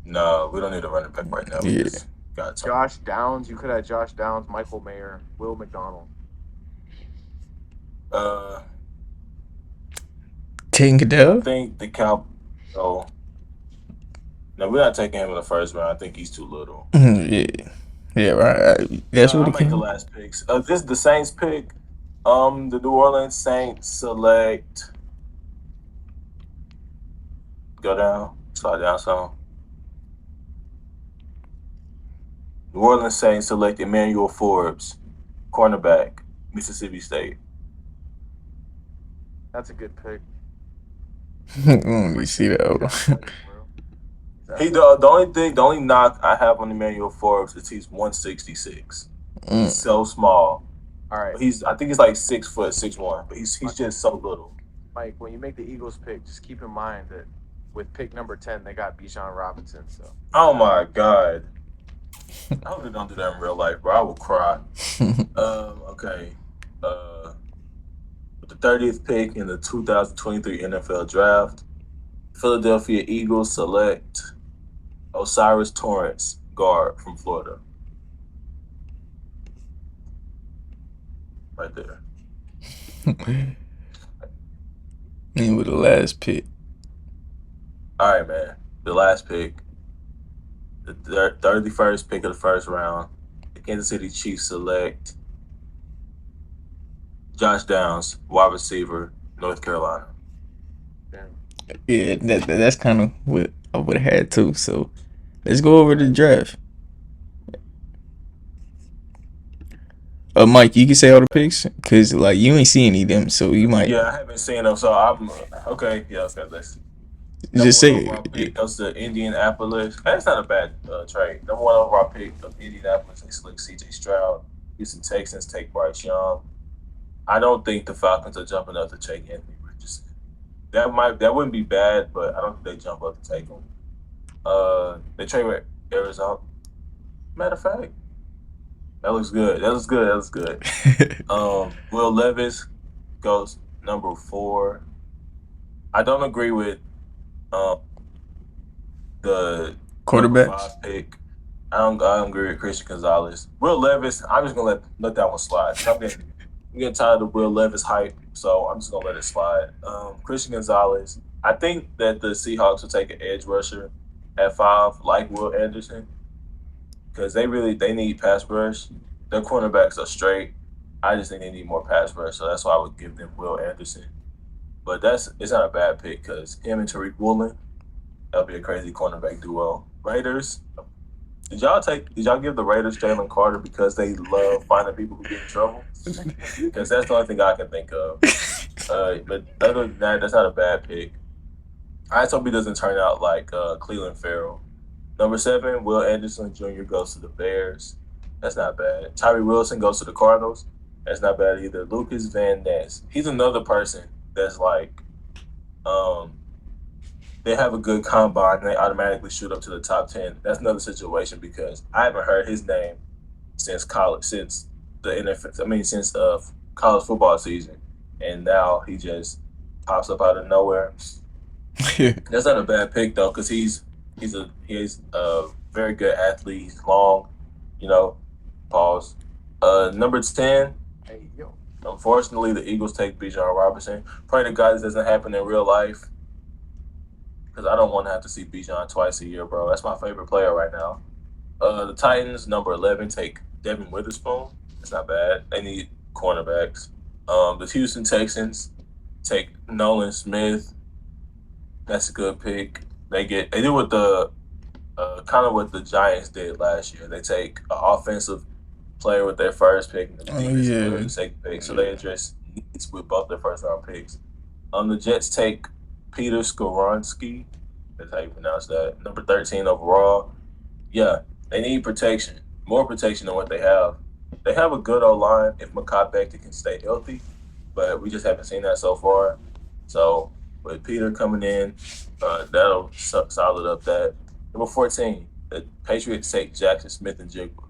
Speaker 3: No, we don't need a running back right now. We
Speaker 2: Yeah.
Speaker 3: just got time.
Speaker 1: Josh Downs. You could have Josh Downs, Michael Mayer, Will McDonald.
Speaker 2: Taking
Speaker 3: I
Speaker 2: Cadell?
Speaker 3: think the Cow. Oh, no, we're not taking him in the first round. I think he's too little.
Speaker 2: Yeah. Yeah, right. That's what
Speaker 3: I'll
Speaker 2: it
Speaker 3: make the
Speaker 2: came.
Speaker 3: last picks. This is the Saints pick. The New Orleans Saints select. Go down. Slide down some. New Orleans Saints select Emmanuel Forbes, cornerback, Mississippi State.
Speaker 1: That's a good pick.
Speaker 2: You see that?
Speaker 3: The only knock I have on Emmanuel Forbes is he's 166. He's so small.
Speaker 1: All right,
Speaker 3: I think he's like 6 foot, 6'1", but he's just so little.
Speaker 1: Mike. When you make the Eagles pick, just keep in mind that with pick number 10, they got Bijan Robinson. So
Speaker 3: Oh my god. I hope they don't do that in real life, bro. I will cry. Okay. With the 30th pick in the 2023 NFL Draft, Philadelphia Eagles select Osiris Torrance, guard from Florida. Right there.
Speaker 2: And with the last pick.
Speaker 3: All right, man. The last pick, the 31st pick of the first round, the Kansas City Chiefs select Josh Downs, wide receiver, North Carolina.
Speaker 2: Yeah, that's kind of what I would have had too. So let's go over the draft. Mike, you can say all the picks because like you ain't see any of them, so you might
Speaker 3: Yeah, I haven't seen them, so I'm okay. Yeah, let's go. Let's.
Speaker 2: just
Speaker 3: Number one
Speaker 2: say
Speaker 3: overall
Speaker 2: it.
Speaker 3: pick goes to Indianapolis. That's not a bad trade. Number one overall pick of Indianapolis, they select C.J. Stroud. Houston Texans take Bryce Young. I don't think the Falcons are jumping up to take Anthony Richardson. That wouldn't be bad, but I don't think they jump up to take him. They trade with Arizona. Matter of fact, that looks good. Will Levis goes number 4. I don't agree with the number
Speaker 2: Quarterbacks.
Speaker 3: 5 pick. I don't agree with Christian Gonzalez. Will Levis, I'm just gonna let that one slide. I'm getting tired of Will Levis hype, so I'm just gonna let it slide. Christian Gonzalez, I think that the Seahawks will take an edge rusher at 5, like Will Anderson, because they need pass rush. Their cornerbacks are straight. I just think they need more pass rush, so that's why I would give them Will Anderson. But it's not a bad pick because him and Tariq Woolen, that'll be a crazy cornerback duo. Raiders, did y'all give the Raiders Jalen Carter because they love finding people who get in trouble? Because that's the only thing I can think of. But other than that, that's not a bad pick. I just hope he doesn't turn out like Cleveland Farrell. Number 7, Will Anderson Jr. goes to the Bears. That's not bad. Tyree Wilson goes to the Cardinals. That's not bad either. Lucas Van Ness. He's another person that's like, they have a good combine and they automatically shoot up to the top 10. That's another situation because I haven't heard his name since college, since the NFL. I mean, since college football season, and now he just pops up out of nowhere. That's not a bad pick though, because he's a very good athlete. He's long, Pause. Number 10.
Speaker 1: hey, yo,
Speaker 3: Unfortunately, the Eagles take Bijan Robinson. Pray to God this doesn't happen in real life, because I don't want to have to see Bijan twice a year, bro. That's my favorite player right now. The Titans, number 11, take Devin Witherspoon. That's not bad. They need cornerbacks. The Houston Texans take Nolan Smith. That's a good pick. They do what the kind of what the Giants did last year. They take an offensive player with their first pick and the defensive player with the second pick. So they address needs with both their first round picks. The Jets take Peter Skoronski. That's how you pronounce that. Number 13 overall. Yeah, they need protection. More protection than what they have. They have a good O-line if Mekhi Becton can stay healthy, but we just haven't seen that so far. So with Peter coming in, that'll solid up that. Number 14, The Patriots take Jackson Smith and Jigba.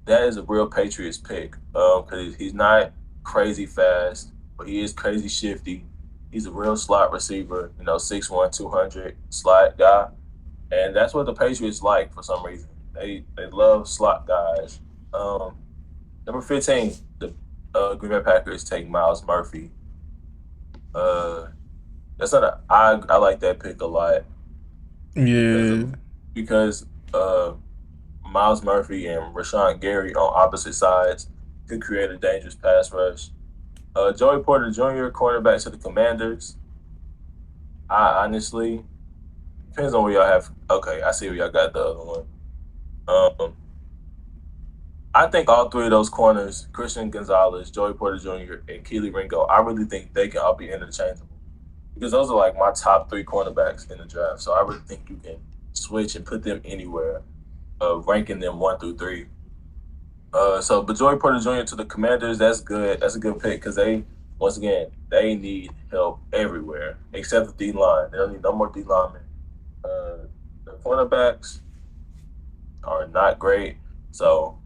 Speaker 3: That is a real Patriots pick because he's not crazy fast, but he is crazy shifty. He's a real slot receiver, 6'1", 200 slot guy, and that's what the Patriots like for some reason. They love slot guys. Um, Number 15, the Green Bay Packers take Miles Murphy. Uh, that's not a. I like that pick a lot
Speaker 2: Yeah.
Speaker 3: because Miles Murphy and Rashawn Gary on opposite sides could create a dangerous pass rush. Joey Porter Jr., cornerback to the Commanders. I honestly depends on where y'all have. Okay, I see where y'all got the other one. Um, I think all three of those corners, Christian Gonzalez, Joey Porter Jr., and Keely Ringo, I really think they can all be interchangeable because those are like my top three cornerbacks in the draft. So I really think you can switch and put them anywhere, ranking them 1 through 3. But Joey Porter Jr. to the Commanders, that's good. That's a good pick because once again, they need help everywhere except the D line. They don't need no more D linemen. The cornerbacks are not great. So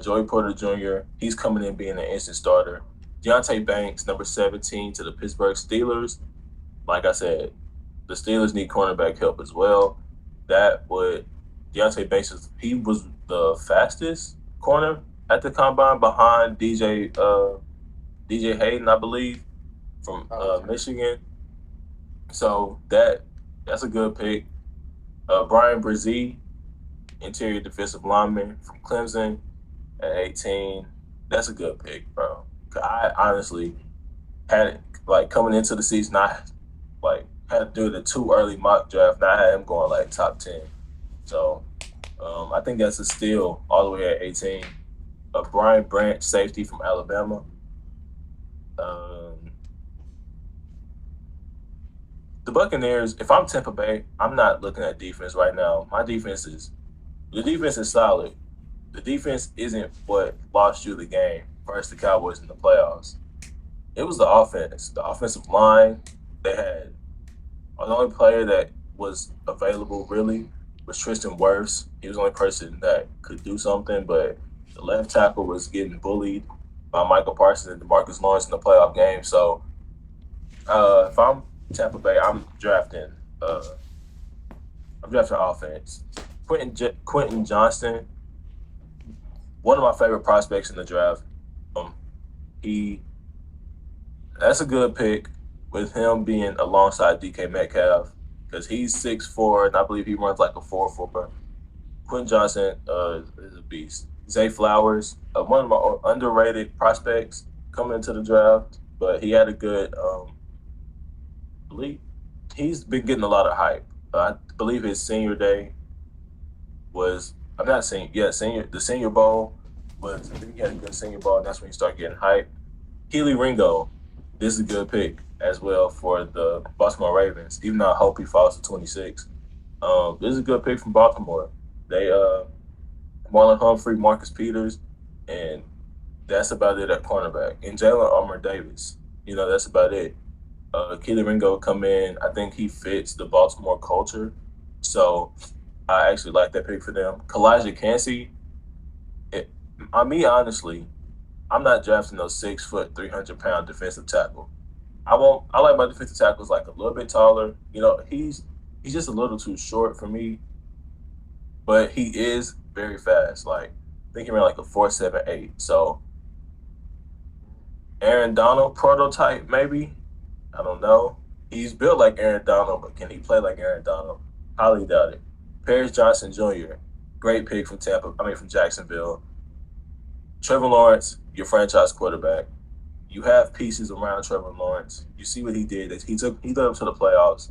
Speaker 3: Joey Porter Jr., he's coming in being an instant starter. Deontay Banks, number 17 to the Pittsburgh Steelers. Like I said, the Steelers need cornerback help as well. Deontay Banks, he was the fastest corner at the combine behind DJ Hayden, I believe, from Michigan. So that's a good pick. Brian Brzee, interior defensive lineman from Clemson at 18. That's a good pick, bro. I honestly had it coming into the season. I had to do the too early mock draft. And I had him going top 10. So I think that's a steal all the way at 18. Brian Branch, safety from Alabama. The Buccaneers, if I'm Tampa Bay, I'm not looking at defense right now. The defense is solid. The defense isn't what lost you the game versus the Cowboys in the playoffs. It was the offense, the offensive line. They had the only player that was available really was Tristan Wirfs. He was the only person that could do something, but the left tackle was getting bullied by Michael Parsons and DeMarcus Lawrence in the playoff game. So if I'm Tampa Bay, I'm drafting offense. Quentin Johnston, one of my favorite prospects in the draft. That's a good pick with him being alongside DK Metcalf because he's 6'4", and I believe he runs like a 4.4. Quentin Johnston is a beast. Zay Flowers, one of my underrated prospects coming into the draft, but he had a good he's been getting a lot of hype. I believe his senior day was the Senior Bowl was. I think he had a good Senior Bowl, and that's when he started getting hype. Keely Ringo, this is a good pick as well for the Baltimore Ravens, even though I hope he falls to 26. This is a good pick from Baltimore. They Marlon Humphrey, Marcus Peters, and that's about it at cornerback. And Jalen Armour Davis, that's about it. Keely Ringo come in. I think he fits the Baltimore culture. So I actually like that pick for them. Kalijah Cansey, honestly, I'm not drafting those 6 foot, 300-pound defensive tackle. I like my defensive tackles a little bit taller. He's just a little too short for me, but he is very fast. I think he ran a 4.78. So Aaron Donald prototype maybe. I don't know. He's built like Aaron Donald, but can he play like Aaron Donald? Highly doubt it. Paris Johnson Jr., great pick from Jacksonville. Trevor Lawrence, your franchise quarterback. You have pieces around Trevor Lawrence. You see what he did. He led them to the playoffs.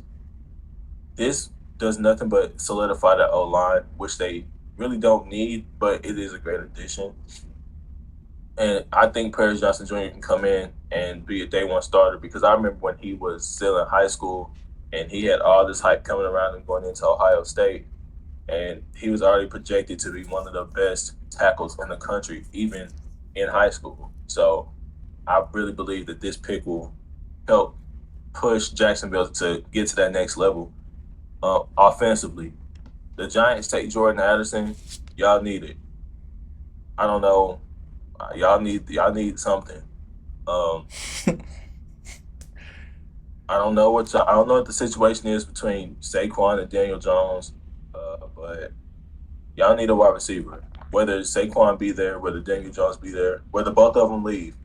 Speaker 3: This does nothing but solidify that O-line, which they really don't need, but it is a great addition. And I think Paris Johnson Jr. can come in and be a day one starter because I remember when he was still in high school and he had all this hype coming around and going into Ohio State. And he was already projected to be one of the best tackles in the country, even in high school. So I really believe that this pick will help push Jacksonville to get to that next level offensively. the Giants take Jordan Addison, y'all need it. I don't know. Y'all need something. Um, I don't know what the situation is between Saquon and Daniel Jones, but y'all need a wide receiver. Whether Saquon be there, whether Daniel Jones be there, whether both of them leave,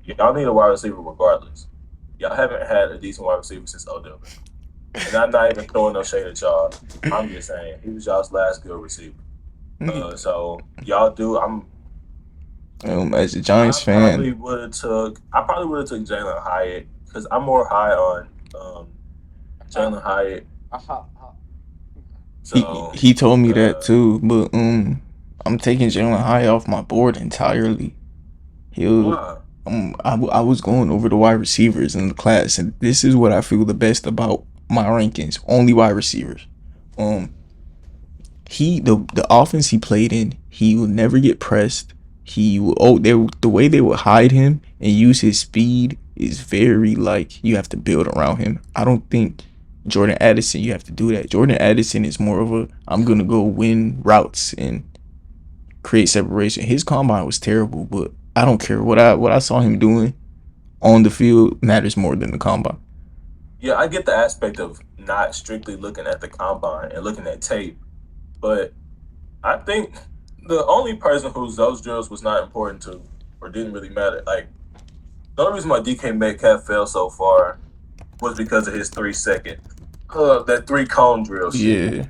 Speaker 3: y'all need a wide receiver regardless. Y'all haven't had a decent wide receiver since Odell Beckham. And I'm not even throwing no shade at y'all. I'm just saying he was y'all's last good receiver. So y'all do.
Speaker 2: As a Giants fan,
Speaker 3: I probably would have took Jalin Hyatt because I'm more high on Jalin Hyatt. So
Speaker 2: he told me that too, but I'm taking Jalen Hyatt off my board entirely. He'll
Speaker 3: why?
Speaker 2: I was going over the wide receivers in the class, and this is what I feel the best about my rankings. Only wide receivers. The offense he played in, he would never get pressed. The way they would hide him and use his speed is very like you have to build around him. I don't think Jordan Addison you have to do that. Jordan Addison is more of a I'm gonna go win routes and create separation. His combine was terrible, but I don't care what I saw him doing on the field matters more than the combine.
Speaker 3: Yeah, I get the aspect of not strictly looking at the combine and looking at tape, but I think the only person whose those drills was not important to or didn't really matter. Like the only reason why DK Metcalf fell so far was because of his 3 second that 3 cone drill shit.
Speaker 2: Yeah,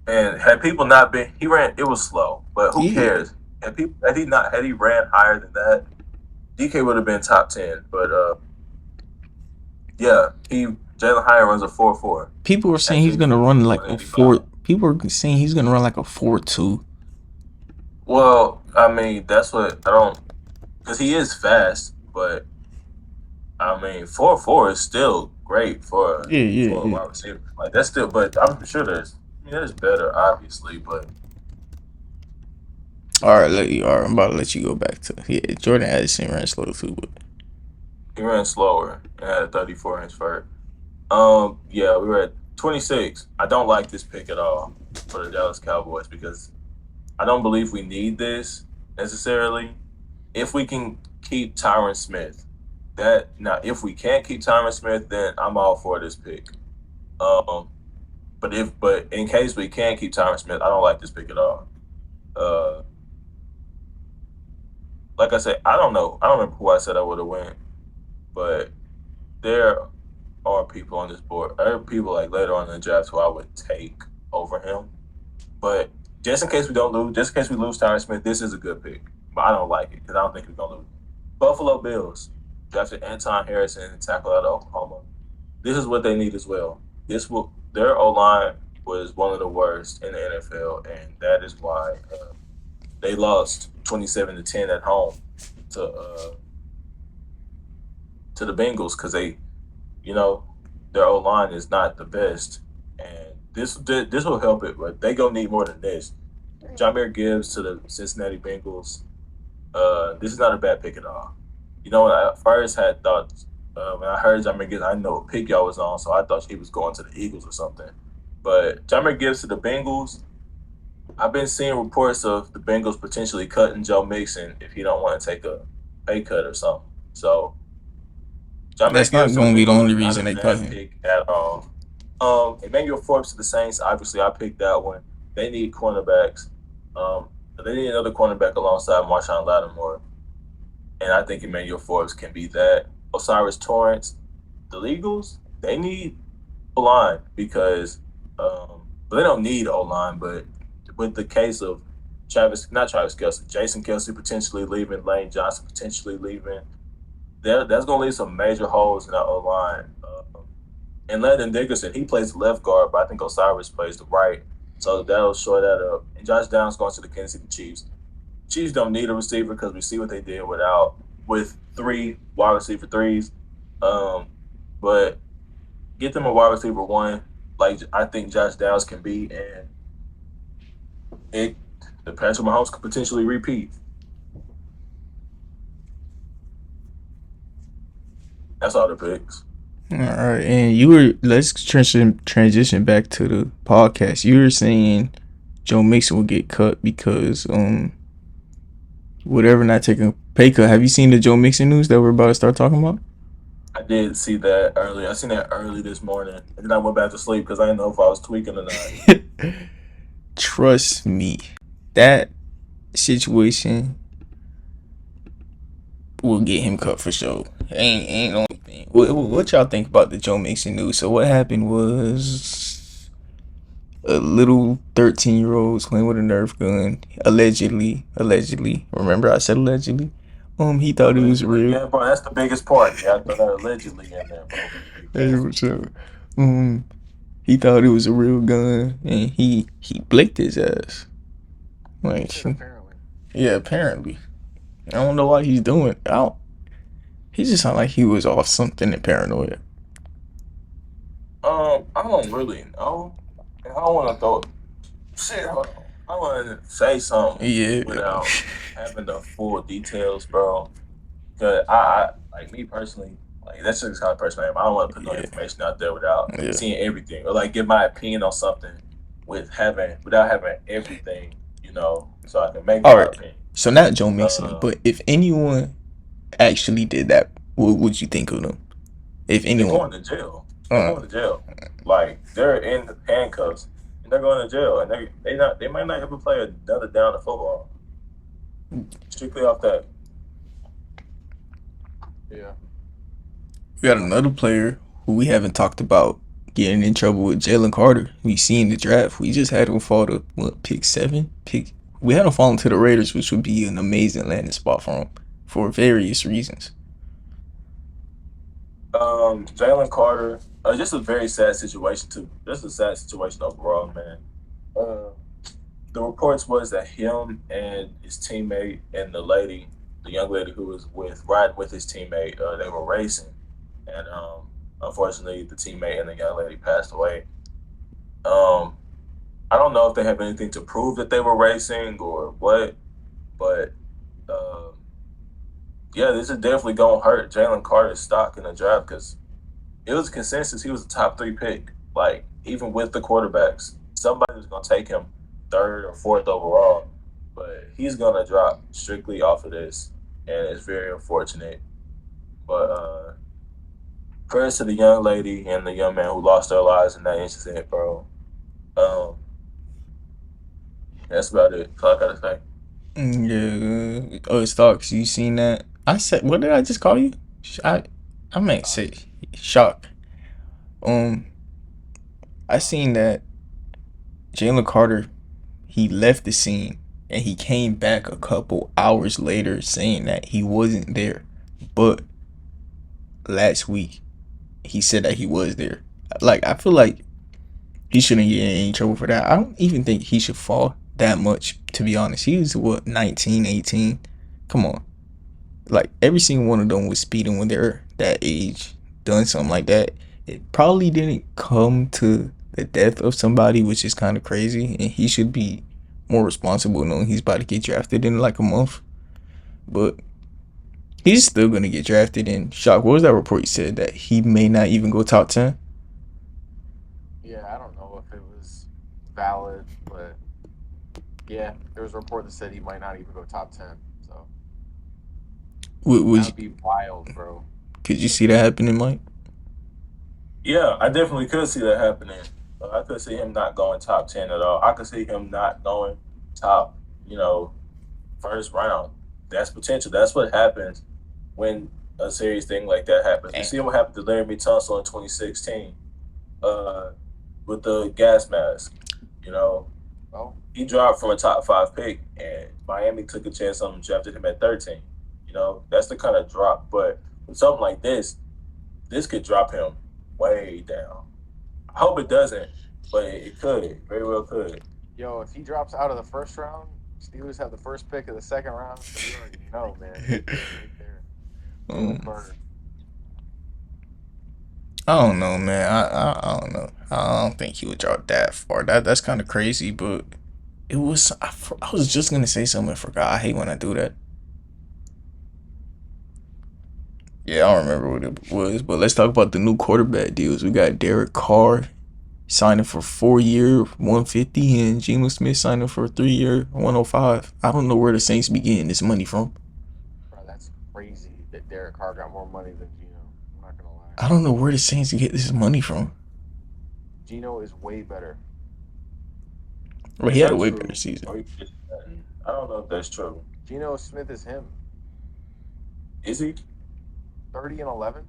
Speaker 3: And had people not been, he ran. It was slow, but who
Speaker 2: yeah.
Speaker 3: cares? Had he ran higher than that, DK would have been top 10. But yeah, Jalen Hyatt runs a 4.4.
Speaker 2: People are saying he's gonna run like a four. People are saying he's gonna run like a 4.2.
Speaker 3: Well, I mean that's what I don't because he is fast, but I mean 4.4 is still great for a
Speaker 2: Yeah.
Speaker 3: wide receiver. Like that's still, but I'm sure there's better, obviously, but.
Speaker 2: All right, I'm about to let you go back to Jordan Addison ran slow too, but
Speaker 3: He ran slower and had a 34-inch vert. Yeah, we were at 26. I don't like this pick at all for the Dallas Cowboys because I don't believe we need this necessarily. If we can keep Tyron Smith, if we can't keep Tyron Smith, then I'm all for this pick. But in case we can't keep Tyron Smith, I don't like this pick at all. Uh, like I said, I don't know. I don't remember who I said I would have went, but there are people on this board. There are people like later on in the draft who I would take over him. But just in case we lose Tyron Smith, this is a good pick. But I don't like it because I don't think we're gonna lose. Buffalo Bills drafted Anton Harrison, tackle out of Oklahoma. This is what they need as well. Their O line was one of the worst in the NFL, and that is why they lost 27-10 at home to the Bengals because their O line is not the best, and this will help it, but they gonna need more than this. Jahmyr Gibbs to the Cincinnati Bengals. This is not a bad pick at all. You know, when I first had thought when I heard Jahmyr Gibbs, I didn't know what pick y'all was on, so I thought he was going to the Eagles or something. But Jahmyr Gibbs to the Bengals. I've been seeing reports of the Bengals potentially cutting Joe Mixon if he don't want to take a pay cut or something. So
Speaker 2: that's not going to be the only reason they cut him.
Speaker 3: Pick at all. Emmanuel Forbes to the Saints. Obviously, I picked that one. They need cornerbacks. They need another cornerback alongside Marshawn Lattimore, and I think Emmanuel Forbes can be that. Osiris Torrance. The Eagles, they need O-line because they don't need O-line, but with the case of Jason Kelce potentially leaving, Lane Johnson potentially leaving, that's going to leave some major holes in our O-line. And Landon Dickerson, he plays the left guard, but I think Osiris plays the right, so that'll shore that up. And Josh Downs going to the Kansas City Chiefs. Chiefs don't need a receiver because we see what they did with 3 wide receiver 3s. But get them a wide receiver 1, like I think Josh Downs can be, and the Patrick Mahomes could potentially repeat. That's all the picks.
Speaker 2: All right, and let's transition back to the podcast. You were saying Joe Mixon will get cut because whatever, not taking a pay cut. Have you seen the Joe Mixon news that we're about to start talking about?
Speaker 3: I did see that early. I seen that early this morning, and then I went back to sleep because I didn't know if I was tweaking or not.
Speaker 2: Trust me, that situation will get him cut for sure. Ain't no thing. What y'all think about the Joe Mixon news? So what happened was a little 13-year-old was playing with a Nerf gun, allegedly. Remember I said allegedly. He thought it was
Speaker 3: Allegedly,
Speaker 2: real.
Speaker 3: yeah, bro. That's the biggest part. Yeah, I thought that allegedly in there, bro. Be
Speaker 2: Hey,
Speaker 3: careful.
Speaker 2: what's up? He thought it was a real gun, and he blinked his ass. Like,
Speaker 1: Shit, apparently.
Speaker 2: yeah, apparently. I don't know why he's doing. He just sounded like he was off something and paranoid.
Speaker 3: I don't really know. I don't want to throw shit. Hold on. I want to say something
Speaker 2: Yeah.
Speaker 3: without having the full details, bro. Cause I like me personally, like that's just the kind of person I am. I don't want to put no
Speaker 2: Yeah.
Speaker 3: information out there without
Speaker 2: Yeah.
Speaker 3: seeing everything, or like give my opinion on something without having everything, so I can make
Speaker 2: All
Speaker 3: my
Speaker 2: right.
Speaker 3: opinion.
Speaker 2: So not Joe Mixon,
Speaker 3: Uh,
Speaker 2: but if anyone actually did that, what would you think of them? If
Speaker 3: they're
Speaker 2: anyone,
Speaker 3: going to jail. They're
Speaker 2: uh,
Speaker 3: going to jail. Like they're in handcuffs and they're going to jail, and they might not ever play another down of football. Strictly off that.
Speaker 1: Yeah.
Speaker 2: we got another player who we haven't talked about getting in trouble with, Jalen Carter. We seen the draft. We just had him fall to pick 7. We had him fall into the Raiders, which would be an amazing landing spot for him for various reasons.
Speaker 3: Jalen Carter, just a very sad situation too. Just a sad situation overall, man. The reports was that him and his teammate and the young lady who was riding with his teammate, they were racing, and unfortunately, the teammate and the young lady passed away. Um, I don't know if they have anything to prove that they were racing or what, but uh, yeah, this is definitely gonna hurt Jalen Carter's stock in the draft because it was a consensus he was a top 3 pick. Like even with the quarterbacks, somebody was gonna take him 3rd or 4th overall, but he's gonna drop strictly off of this, and it's very unfortunate. But prayers to the young lady and the young man who lost their lives in that incident, bro. Um, that's about it. That's all I gotta say.
Speaker 2: Yeah. Oh, Stocks, you seen that? I said, what did I just call you? I I meant say shock. Um, I seen that Jalen Carter, he left the scene and he came back a couple hours later saying that he wasn't there. But last week he said that he was there. Like, I feel like he shouldn't get in any trouble for that. I don't even think he should fall that much, to be honest. He was what, 19, 18? Come on. Like, every single one of them was speeding when they're that age, done something like that. It probably didn't come to the death of somebody, which is kind of crazy, and he should be more responsible knowing he's about to get drafted in like a month. But he's still gonna get drafted. And Shock, what was that report you said that he may not even go top 10?
Speaker 1: Yeah, I don't know if it was valid, but yeah, there was a report that said he might not even go top 10. So that'd be wild, bro.
Speaker 2: Could you see that happening, Mike?
Speaker 3: Yeah, I definitely could see that happening. I could see him not going top 10 at all. I could see him not going top, 1st round. That's potential. That's what happens when a serious thing like that happens. You see what happened to Laramie Tunsil in 2016 with the gas mask.
Speaker 1: Well,
Speaker 3: He dropped from a top 5 pick, and Miami took a chance on him, drafted him at 13. That's the kind of drop. But with something like this could drop him way down. I hope it doesn't, but it could. It very well could.
Speaker 1: yo, if he drops out of the 1st round, Steelers have the 1st pick of the 2nd round. So you already know, man. Right there. Jalen Carter.
Speaker 2: I don't know, man. I don't know. I don't think he would drop that far. That's kind of crazy, but it was. I was just gonna say something. I forgot. I hate when I do that. Yeah, I don't remember what it was, but let's talk about the new quarterback deals. We got Derek Carr signing for 4 year 150 and Geno Smith signing for 3 year 105. I don't know where the Saints be getting this money from.
Speaker 1: Bro, that's crazy that Derek Carr got more money than Geno. I'm not gonna lie.
Speaker 2: I don't know where the Saints get this money from.
Speaker 1: Geno is way better.
Speaker 2: Well, he
Speaker 3: Is
Speaker 2: had a
Speaker 3: that
Speaker 2: way
Speaker 3: true?
Speaker 2: better season.
Speaker 3: Or you just I don't know if that's true.
Speaker 1: Geno Smith is him.
Speaker 3: Is he?
Speaker 1: 30-11.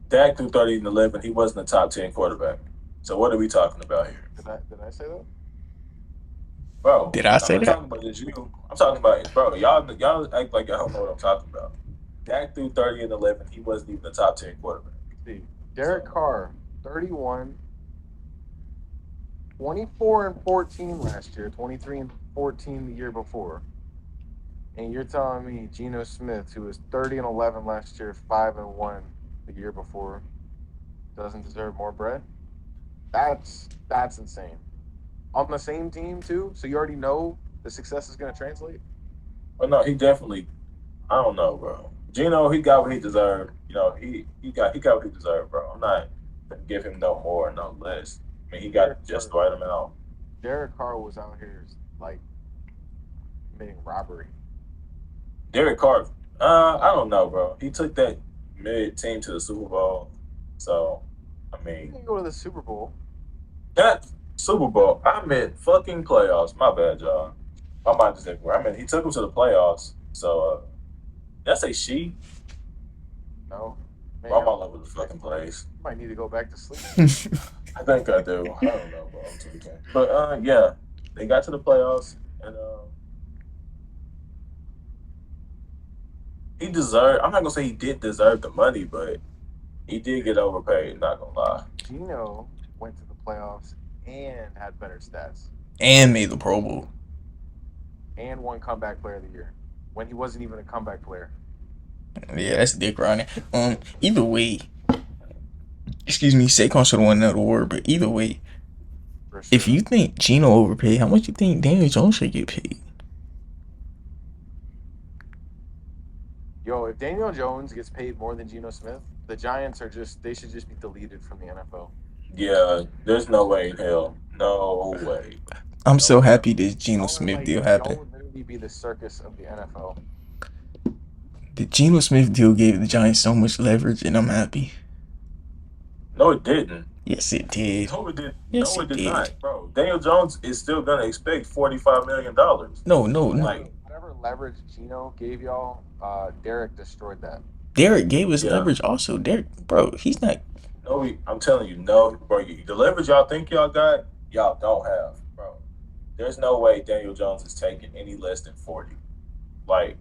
Speaker 3: Dak threw 30 and 11. He wasn't a top 10 quarterback. So what are we talking about here?
Speaker 1: Did I say that?
Speaker 3: Bro,
Speaker 2: Did I
Speaker 3: I'm
Speaker 2: say
Speaker 3: not
Speaker 2: that?
Speaker 3: talking about this. I'm talking about, bro, y'all act like y'all don't know what I'm talking about. Dak threw 30 and 11. He wasn't even a top 10 quarterback.
Speaker 1: See, Derek Carr, 31, 24 and 14 last year, 23 and 14 the year before. And you're telling me Geno Smith, who was 30 and 11 last year, 5 and 1 the year before, doesn't deserve more bread? That's insane. On the same team too, so you already know the success is going to translate.
Speaker 3: But no, he definitely, I don't know, bro. Gino, he got what he deserved. You know, he got what he deserved, bro. I'm not gonna give him no more, no less. I mean, he got just the right amount.
Speaker 1: Derek Carr was out here like committing robbery.
Speaker 3: Derek Carr, I don't know, bro. He took that mid team to the Super Bowl. So, I
Speaker 1: He
Speaker 3: mean,
Speaker 1: didn't go to the Super Bowl.
Speaker 3: that Super Bowl, I meant fucking playoffs. My bad, y'all. My mind is everywhere. I mean, he took him to the playoffs. So, did I say she?
Speaker 1: No. Man,
Speaker 3: I'm all over the fucking place.
Speaker 1: you might need to go back to sleep.
Speaker 3: I think I do. I don't know, bro. I'm tweaking. But yeah, they got to the playoffs, and he deserved. I'm not gonna say he did deserve the money, but he did get overpaid. Not gonna lie.
Speaker 1: Geno went to the playoffs and had better stats
Speaker 2: And made the Pro Bowl.
Speaker 1: and won comeback player of the year when he wasn't even a comeback player.
Speaker 2: Yeah, that's dick riding. Either way, excuse me, Saquon should have won that award, but either way,
Speaker 1: For sure.
Speaker 2: if you think Geno overpaid, how much you think Daniel Jones should get paid?
Speaker 1: Yo, if Daniel Jones gets paid more than Geno Smith, the Giants they should just be deleted from the NFL.
Speaker 3: Yeah, there's no way in hell. No way.
Speaker 2: I'm so happy this Geno
Speaker 1: Y'all
Speaker 2: Smith
Speaker 1: would,
Speaker 2: deal
Speaker 1: y'all
Speaker 2: happened.
Speaker 1: would literally be the circus of the NFL.
Speaker 2: The Geno Smith deal gave the Giants so much leverage, and I'm happy.
Speaker 3: No, it didn't.
Speaker 2: Yes, it did.
Speaker 3: No, it did.
Speaker 2: Yes,
Speaker 3: No,
Speaker 2: it
Speaker 3: it did
Speaker 2: did.
Speaker 3: not, bro. Daniel Jones is still gonna expect $45 million.
Speaker 2: No.
Speaker 1: Whatever leverage Geno gave y'all, Derek destroyed that.
Speaker 2: Derek gave us
Speaker 3: Yeah.
Speaker 2: leverage also. Derek, bro, he's not.
Speaker 3: No, I'm telling you, no, bro. The leverage y'all think y'all got, y'all don't have, bro. There's no way Daniel Jones is taking any less than 40. Like,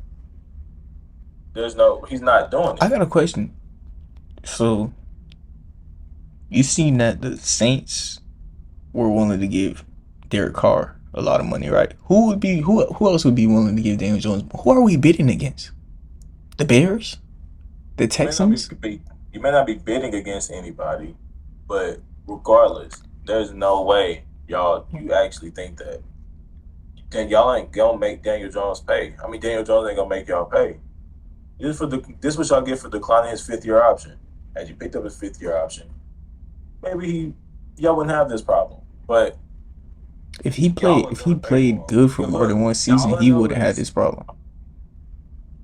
Speaker 3: he's not doing
Speaker 2: I
Speaker 3: it.
Speaker 2: got a question. So, you seen that the Saints were willing to give Derek Carr a lot of money, right? Who else would be willing to give Daniel Jones? Who are we bidding against? The Bears? The Texans?
Speaker 3: You may not be bidding against anybody, but regardless, there's no way you actually think that. Then y'all ain't gonna make Daniel Jones pay. I mean, Daniel Jones ain't gonna make y'all pay. This what y'all get for declining his 5th-year option. As you picked up his 5th-year option, maybe y'all wouldn't have this problem. But
Speaker 2: If he
Speaker 3: y'all are
Speaker 2: played
Speaker 3: gonna pay for him.
Speaker 2: good for
Speaker 3: Because
Speaker 2: more than
Speaker 3: look,
Speaker 2: one season,
Speaker 3: all I
Speaker 2: he
Speaker 3: know
Speaker 2: would have had
Speaker 3: is
Speaker 2: this problem.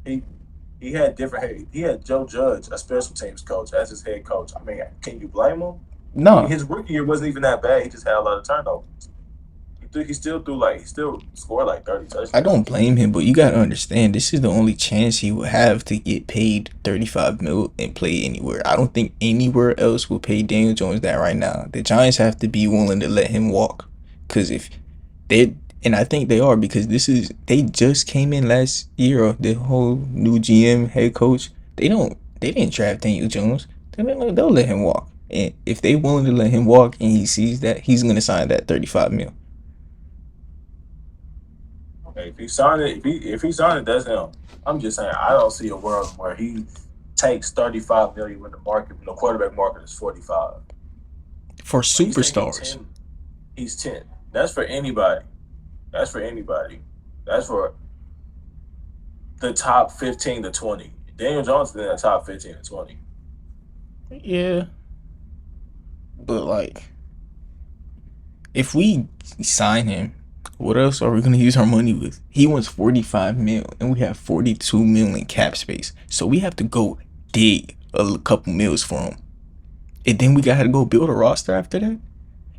Speaker 3: he had different. He had Joe Judge, a special teams coach, as his head coach. I mean, can you blame him?
Speaker 2: No,
Speaker 3: His rookie year wasn't even that bad. He just had a lot of turnovers. He still scored like 30 touchdowns.
Speaker 2: I don't blame him, but you gotta understand this is the only chance he will have to get paid 35 mil and play anywhere. I don't think anywhere else will pay Daniel Jones that right now. The Giants have to be willing to let him walk, because if they and I think they are, because they just came in last year, the whole new GM head coach. They didn't draft Daniel Jones. They'll let him walk, and if they willing to let him walk and he sees that, he's gonna sign that 35 mil.
Speaker 3: If he signed it, that's him. I'm just saying, I don't see a world where he takes 35 million when the quarterback market is 45.
Speaker 2: For
Speaker 3: Like, he's taking
Speaker 2: superstars.
Speaker 3: 10. He's 10. That's for anybody. That's for the top 15 to 20. Daniel Jones is in the top 15 and 20.
Speaker 2: Yeah, but like, if we sign him, what else are we gonna use our money with? He wants 45 mil, and we have 42 mil in cap space, so we have to go dig a couple mils for him, and then we gotta go build a roster after that.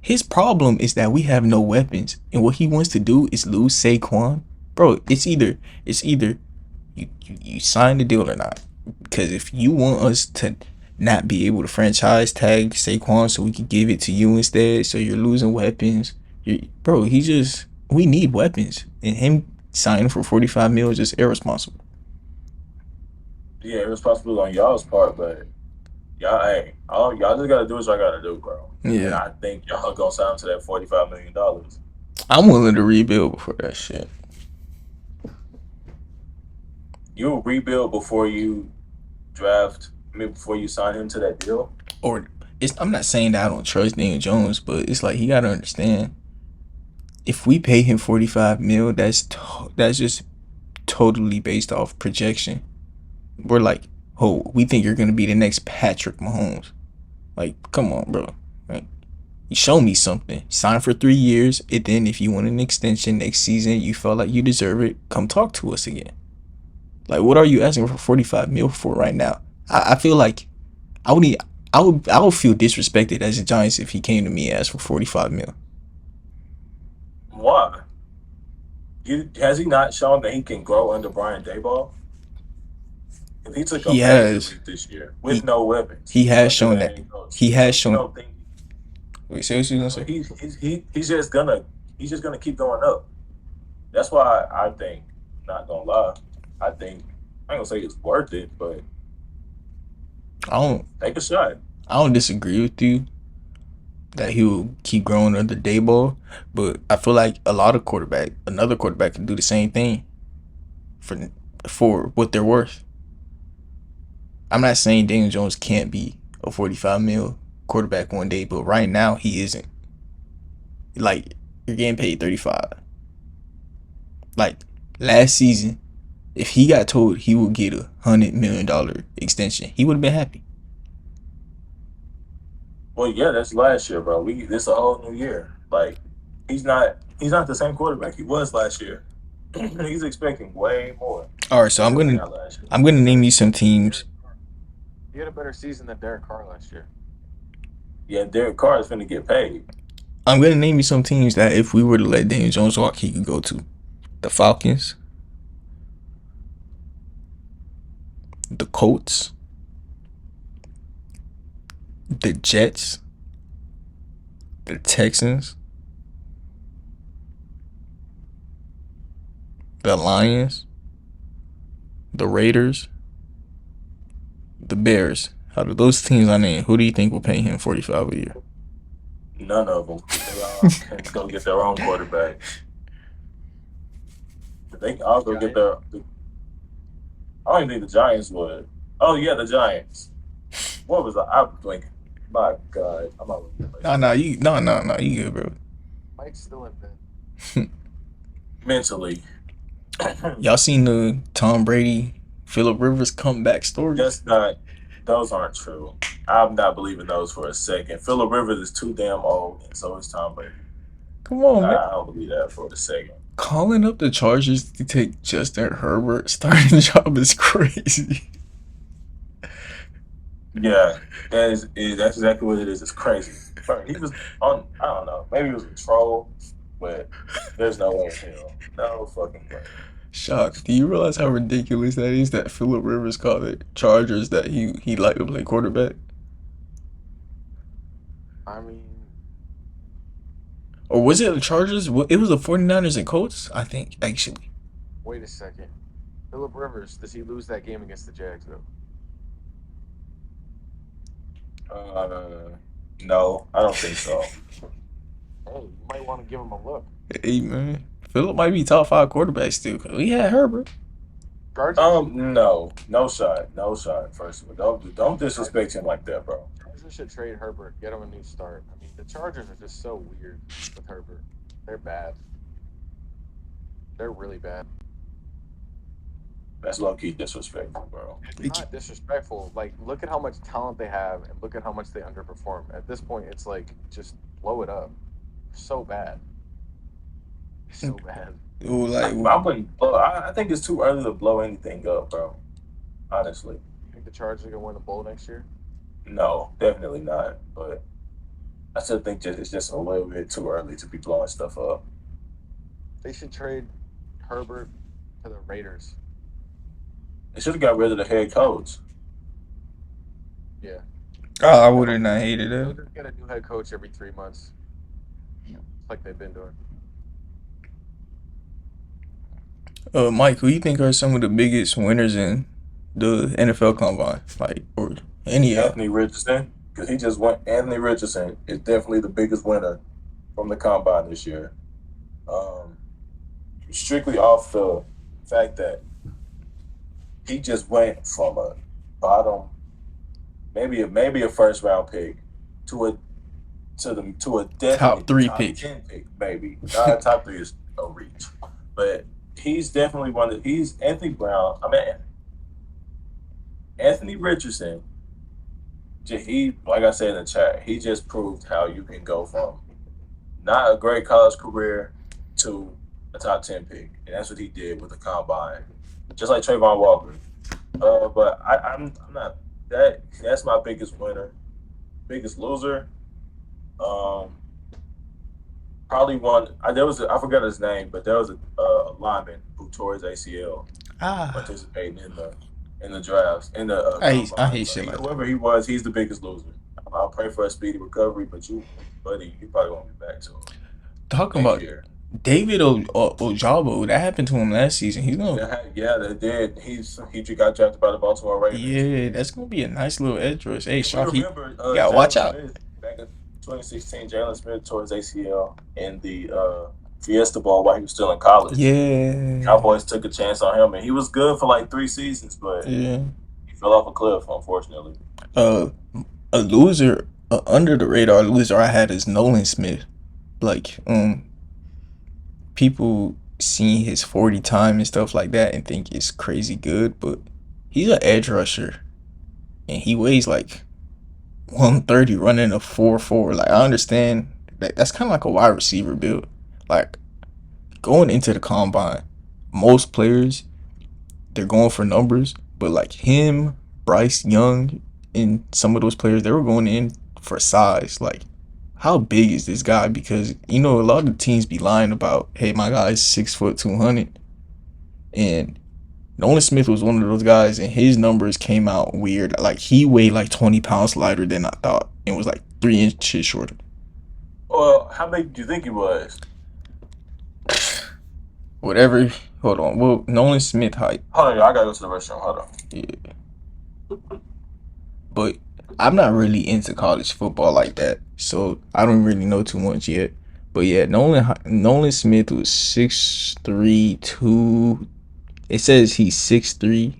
Speaker 2: His problem is that we have no weapons, and what he wants to do is lose Saquon. Bro, it's either you sign the deal or not. Because if you want us to not be able to franchise tag Saquon so we can give it to you instead, so you're losing weapons. Bro, we need weapons, and him signing for 45 mil is just irresponsible.
Speaker 3: Yeah, irresponsible on y'all's part, but y'all just gotta do what y'all gotta do, bro. And
Speaker 2: Yeah,
Speaker 3: I think y'all gonna sign him to that $45 million.
Speaker 2: I'm willing to rebuild before that shit.
Speaker 3: You'll rebuild before you draft. I mean, before you sign him to that deal.
Speaker 2: Or I'm not saying that I don't trust Daniel Jones, but it's like he gotta understand, if we pay him 45 mil, that's just totally based off projection. We're like, oh, we think you're gonna be the next Patrick Mahomes. Like, come on, bro. Like, you show me something. Sign for 3 years, and then if you want an extension next season, you felt like you deserve it, come talk to us again. Like, what are you asking for 45 mil for right now? I feel like I would need, I would feel disrespected as a Giants if he came to me and asked for 45 mil.
Speaker 3: Why? Has he not shown that he can grow under Brian Daboll? If he took a
Speaker 2: He
Speaker 3: major
Speaker 2: has.
Speaker 3: leap this year
Speaker 2: He
Speaker 3: with no weapons,
Speaker 2: he has
Speaker 3: under
Speaker 2: shown
Speaker 3: the
Speaker 2: that.
Speaker 3: head coach,
Speaker 2: He has
Speaker 3: you
Speaker 2: shown.
Speaker 3: don't think
Speaker 2: Wait, say what you gonna say?
Speaker 3: he's just gonna keep going up. That's why I think, not gonna lie, I think I ain't gonna say it's worth it, but
Speaker 2: I don't.
Speaker 3: take a shot.
Speaker 2: I don't disagree with you that he will keep growing under Dayball, but I feel like another quarterback can do the same thing for what they're worth. I'm not saying Daniel Jones can't be a 45 mil quarterback one day, but right now he isn't. Like, you're getting paid 35. Like, last season, if he got told he would get $100 million extension, he would have been happy.
Speaker 3: Well, yeah, that's last year, bro. This a whole new year. Like he's not the same quarterback he was last year. He's expecting way more.
Speaker 2: All right, so
Speaker 3: He definitely not last year.
Speaker 2: I'm gonna name you some teams.
Speaker 1: He had a better season than Derek Carr last year.
Speaker 3: Yeah, Derek Carr is finna get paid.
Speaker 2: I'm gonna name you some teams that if we were to let Daniel Jones walk, he could go to. The Falcons, the Colts, the Jets, the Texans, the Lions, the Raiders, the Bears. Out of those teams I named, who do you think will pay him 45 a year?
Speaker 3: None of them. They all can go get their own quarterback. They can all go get their. I don't even think the Giants would. Oh yeah, the Giants. What was I was thinking? My God, I'm not looking
Speaker 2: No, you good, bro.
Speaker 1: Mike's still in bed.
Speaker 3: mentally.
Speaker 2: Y'all seen the Tom Brady, Phillip Rivers comeback story?
Speaker 3: Just not. Those aren't true. I'm not believing those for a second. Phillip Rivers is too damn old, and so is Tom Brady.
Speaker 2: Come on, man.
Speaker 3: I don't believe that for a second.
Speaker 2: Calling up the Chargers to take Justin Herbert starting the job is crazy.
Speaker 3: Yeah, that's exactly what it is. It's crazy. He was on. I don't know. Maybe he was a troll, but there's no way in hell. No fucking way.
Speaker 2: Shock. Do you realize how ridiculous that is that Phillip Rivers called the Chargers that he liked to play quarterback?
Speaker 1: I mean,
Speaker 2: Or was it the Chargers? It was the 49ers and Colts, I think, actually.
Speaker 1: wait a second. Phillip Rivers, does he lose that game against the Jags though?
Speaker 3: No, I don't think so.
Speaker 1: Hey, you might want to give him a look.
Speaker 2: Hey, man. Phillip might be top 5 quarterback still, because we had Herbert.
Speaker 1: Chargers,
Speaker 3: No shot. First of all, don't disrespect him like that, bro.
Speaker 1: Chargers should trade Herbert, get him a new start. I mean, the Chargers are just so weird with Herbert. They're bad. They're really bad.
Speaker 3: That's low key disrespectful, bro.
Speaker 1: It's not disrespectful. Like, look at how much talent they have, and look at how much they underperform. At this point, it's like just blow it up. So bad. So bad.
Speaker 2: Well,
Speaker 3: I wouldn't blow. I think it's too early to blow anything up, bro. Honestly,
Speaker 1: You think the Chargers are gonna win the bowl next year?
Speaker 3: no, definitely not. But I still think it's just a little bit too early to be blowing stuff up.
Speaker 1: They should trade Herbert to the Raiders.
Speaker 3: They should have got rid of the head coach.
Speaker 1: Yeah.
Speaker 2: I would have not hated
Speaker 1: They'll
Speaker 2: it.
Speaker 1: just get a new head coach every 3 months, like they've been doing.
Speaker 2: Mike, who you think are some of the biggest winners in the NFL Combine, like or any of?
Speaker 3: Anthony Richardson, because he just went. Anthony Richardson is definitely the biggest winner from the combine this year. Um, Strictly off the fact that he just went from a bottom, maybe a first round pick to a definite
Speaker 2: Top 3
Speaker 3: top
Speaker 2: pick.
Speaker 3: 10 pick, maybe. Not top 3 is a reach, but he's definitely one of. He's Anthony Brown. I mean, Anthony Richardson. He, like I said in the chat, he just proved how you can go from not a great college career to a top 10 pick, and that's what he did with the combine, just like Trayvon Walker. But I'm not that. That's my biggest winner, biggest loser. Probably one. I forgot his name, but there was a lineman who tore his ACL participating in the drafts in the.
Speaker 2: I hate shit like that.
Speaker 3: Whoever he was, he's the biggest loser. I'll pray for a speedy recovery, but you probably won't be back to him.
Speaker 2: Talking
Speaker 3: next
Speaker 2: about
Speaker 3: year.
Speaker 2: David Ojabo, that happened to him last season. He's gonna,
Speaker 3: Yeah, they did. He got drafted by the Baltimore Ravens.
Speaker 2: yeah, that's gonna be a nice little edge rush. Hey, Shark,
Speaker 3: Remember,
Speaker 2: yeah, watch out.
Speaker 3: Smith, back in 2016, Jalin Smith tore his ACL in the Fiesta Bowl while he was still in college.
Speaker 2: Yeah,
Speaker 3: Cowboys took a chance on him, and he was good for like 3 seasons, but
Speaker 2: yeah.
Speaker 3: he fell off a cliff, unfortunately.
Speaker 2: A loser, under the radar loser I had is Nolan Smith. Like, people seeing his 40 time and stuff like that and think it's crazy good, but he's an edge rusher, and he weighs like 130 running a 4.4. Like, I understand that's kind of like a wide receiver build. Like, going into the combine, most players, they're going for numbers, but like him, Bryce Young, and some of those players, they were going in for size. Like, how big is this guy? Because a lot of teams be lying about, hey, my guy's 6'2", 200, and Nolan Smith was one of those guys, and his numbers came out weird. Like, he weighed like 20 pounds lighter than I thought, and was like 3 inches shorter.
Speaker 3: Well, how big do you think he was?
Speaker 2: Whatever. Hold on. Well, Nolan Smith height.
Speaker 3: Hold on, I gotta go to the restroom. Hold on.
Speaker 2: Yeah. But I'm not really into college football like that, so I don't really know too much yet. But yeah, Nolan Smith was 6'3", 2. It says he's 6'3",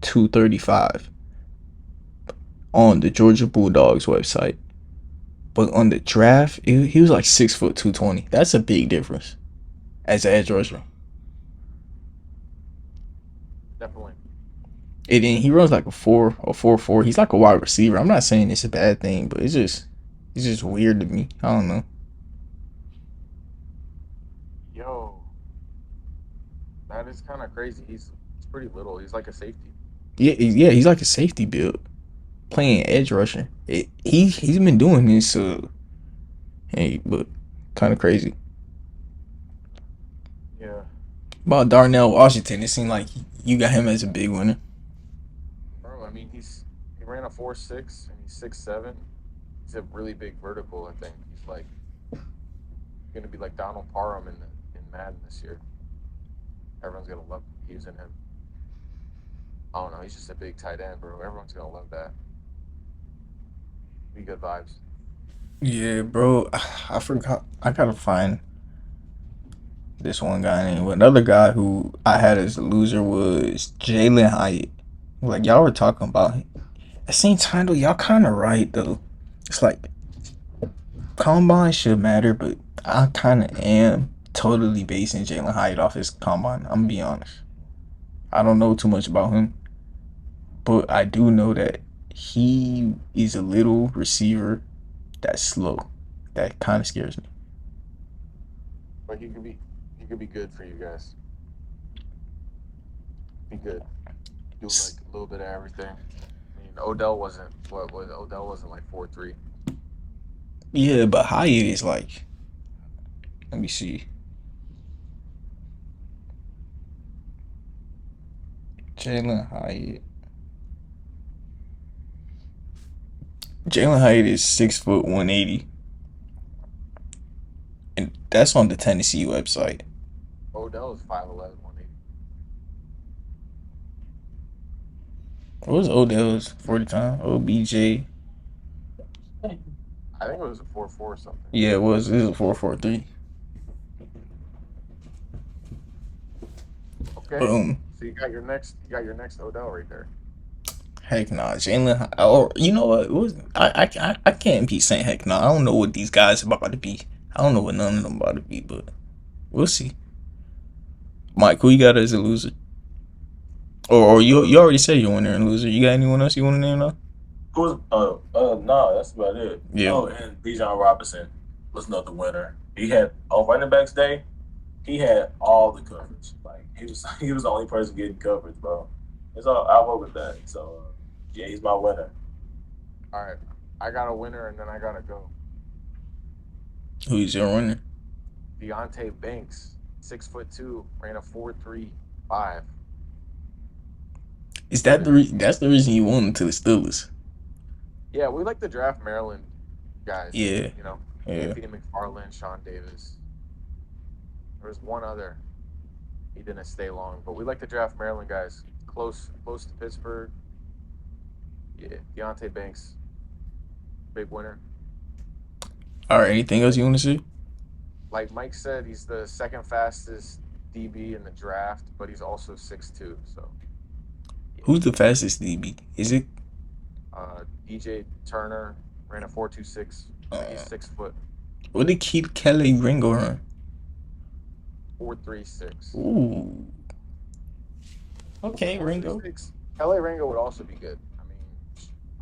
Speaker 2: 235 on the Georgia Bulldogs website. But on the draft, he was like 6', 220. That's a big difference as an edge rusher.
Speaker 1: Definitely.
Speaker 2: And then he runs like a 4.4. He's like a wide receiver. I'm not saying it's a bad thing, but it's just weird to me. I don't know.
Speaker 1: Yo, that is kind of crazy. He's pretty little. He's like a safety.
Speaker 2: Yeah, he's like a safety build, playing edge rusher. He's been doing this. But kind of crazy.
Speaker 1: Yeah.
Speaker 2: About Darnell Washington, it seemed like you got him as a big winner.
Speaker 1: Bro, I mean, he ran a 4.6 and he's 6'7". He's a really big vertical. I think he's like gonna be like Donald Parham in Madden this year. Everyone's gonna love using him. I don't know. He's just a big tight end, bro. Everyone's gonna love that. Be good vibes.
Speaker 2: Yeah, bro. I forgot. I gotta find this one guy name. Another guy who I had as a loser was Jalin Hyatt. Like, y'all were talking about him. At the same time, though, y'all kind of right, though. It's like, combine should matter, but I kind of am totally basing Jalin Hyatt off his combine. I'm gonna be honest. I don't know too much about him, but I do know that he is a little receiver that's slow. That kind of scares me.
Speaker 1: But he could be good for you guys. Be good. Do like a little bit of everything. I mean, Odell wasn't what was Odell wasn't like 4-3.
Speaker 2: Yeah, but Hyatt is like, let me see. Jalen Hyatt. Jalen Hyatt is 6 foot 180, and that's on the Tennessee website.
Speaker 1: Odell is 5'11", 180.
Speaker 2: What was Odell's 40 time? OBJ.
Speaker 1: I think it was a 4-4 something.
Speaker 2: Yeah, it was. It was a 4.43.
Speaker 1: Okay.
Speaker 2: Boom.
Speaker 1: So you got your next Odell right there.
Speaker 2: Heck nah, Jalen. Or you know what? It was I can't be saying heck nah. I don't know what these guys about to be. I don't know what none of them about to be, but we'll see. Mike, who you got as a loser? Or you already said you're winner and loser. You got anyone else you want to name now?
Speaker 3: Who's no, that's about it.
Speaker 2: Yeah.
Speaker 3: Oh, and Bijan Robinson was another winner. He had on running backs day, he had all the coverage. Like he was the only person getting coverage, bro. It's all I'll go with that. So yeah, he's my winner.
Speaker 1: All right. I got a winner and then I gotta go.
Speaker 2: Who's your winner?
Speaker 1: Deontay Banks, 6'2", ran a 4.35.
Speaker 2: Is that that's the reason you won to the Steelers?
Speaker 1: Yeah, we like to draft Maryland guys.
Speaker 2: Yeah.
Speaker 1: You know,
Speaker 2: Yeah.
Speaker 1: Anthony McFarland, Sean Davis. There was one other. He didn't stay long, but we like to draft Maryland guys close to Pittsburgh. Yeah, Deontay Banks, big winner.
Speaker 2: All right. Anything else you want to say?
Speaker 1: Like Mike said, he's the second fastest DB in the draft, but he's also 6'2". So
Speaker 2: Who's the fastest DB? Is it?
Speaker 1: DJ Turner ran a 4.26. He's 6 foot,
Speaker 2: What did Keith Kelly Ringo run?
Speaker 1: 4.36.
Speaker 2: Ooh. Okay, Ringo.
Speaker 1: 4.36. LA Ringo would also be good. I mean,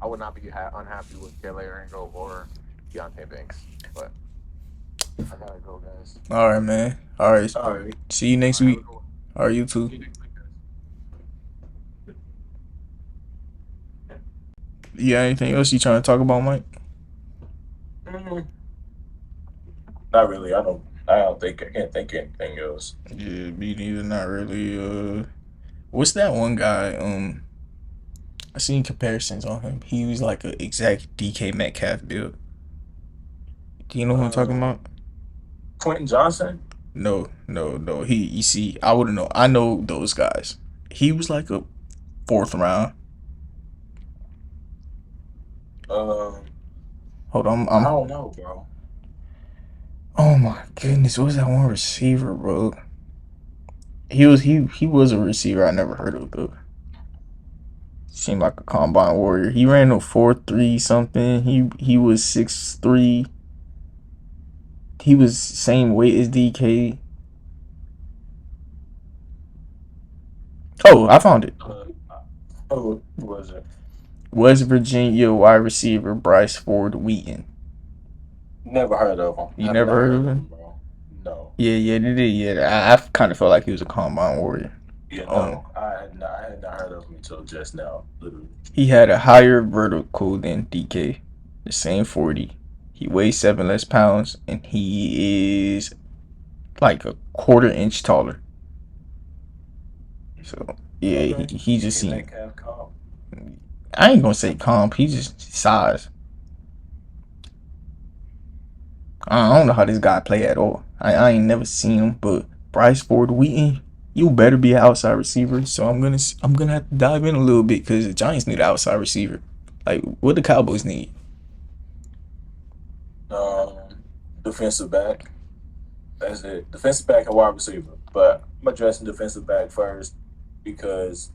Speaker 1: I would not be unhappy with LA Ringo or Deontay Banks, but I gotta go, guys.
Speaker 2: All right, man. All right.
Speaker 3: All right.
Speaker 2: See you next
Speaker 1: All right,
Speaker 2: week.
Speaker 1: have a good one.
Speaker 2: All right, you too.
Speaker 1: See you next week, guys.
Speaker 2: You got anything else you trying to talk about, Mike?
Speaker 3: Not really. I don't think I can't think of anything else.
Speaker 2: Yeah, me neither. Not really. What's that one guy? I seen comparisons on him. He was like an exact DK Metcalf build. Do you know who I'm talking about?
Speaker 3: Quentin Johnson.
Speaker 2: No. You see, I wouldn't know. I know those guys. He was like a 4th round. Hold on,
Speaker 3: I don't know, bro.
Speaker 2: Oh my goodness, what was that one receiver, bro? He was a receiver I never heard of though. Seemed like a combine warrior. He ran a 4.3 something. He was 6'3". He was same weight as DK. Oh, I found it.
Speaker 3: Who was it?
Speaker 2: West Virginia wide receiver Bryce Ford Wheaton.
Speaker 3: Never heard of him.
Speaker 2: You never heard of him?
Speaker 3: bro? No.
Speaker 2: Yeah, they did. Yeah, I kind of felt like he was a combine warrior.
Speaker 3: Yeah, no. I had not heard of him until just now, literally.
Speaker 2: He had a higher vertical than DK, the same 40. He weighs 7 less pounds, and he is like a 1/4 inch taller. So yeah,
Speaker 3: Okay.
Speaker 2: he just
Speaker 3: Get
Speaker 2: seemed.
Speaker 3: that calf comp.
Speaker 2: I ain't gonna say comp. He just size. I don't know how this guy play at all. I ain't never seen him, but Bryce Ford Wheaton, you better be an outside receiver. So I'm gonna have to dive in a little bit because the Giants need an outside receiver. Like what the Cowboys need.
Speaker 3: Defensive back. That's it. Defensive back and wide receiver. But I'm addressing defensive back first because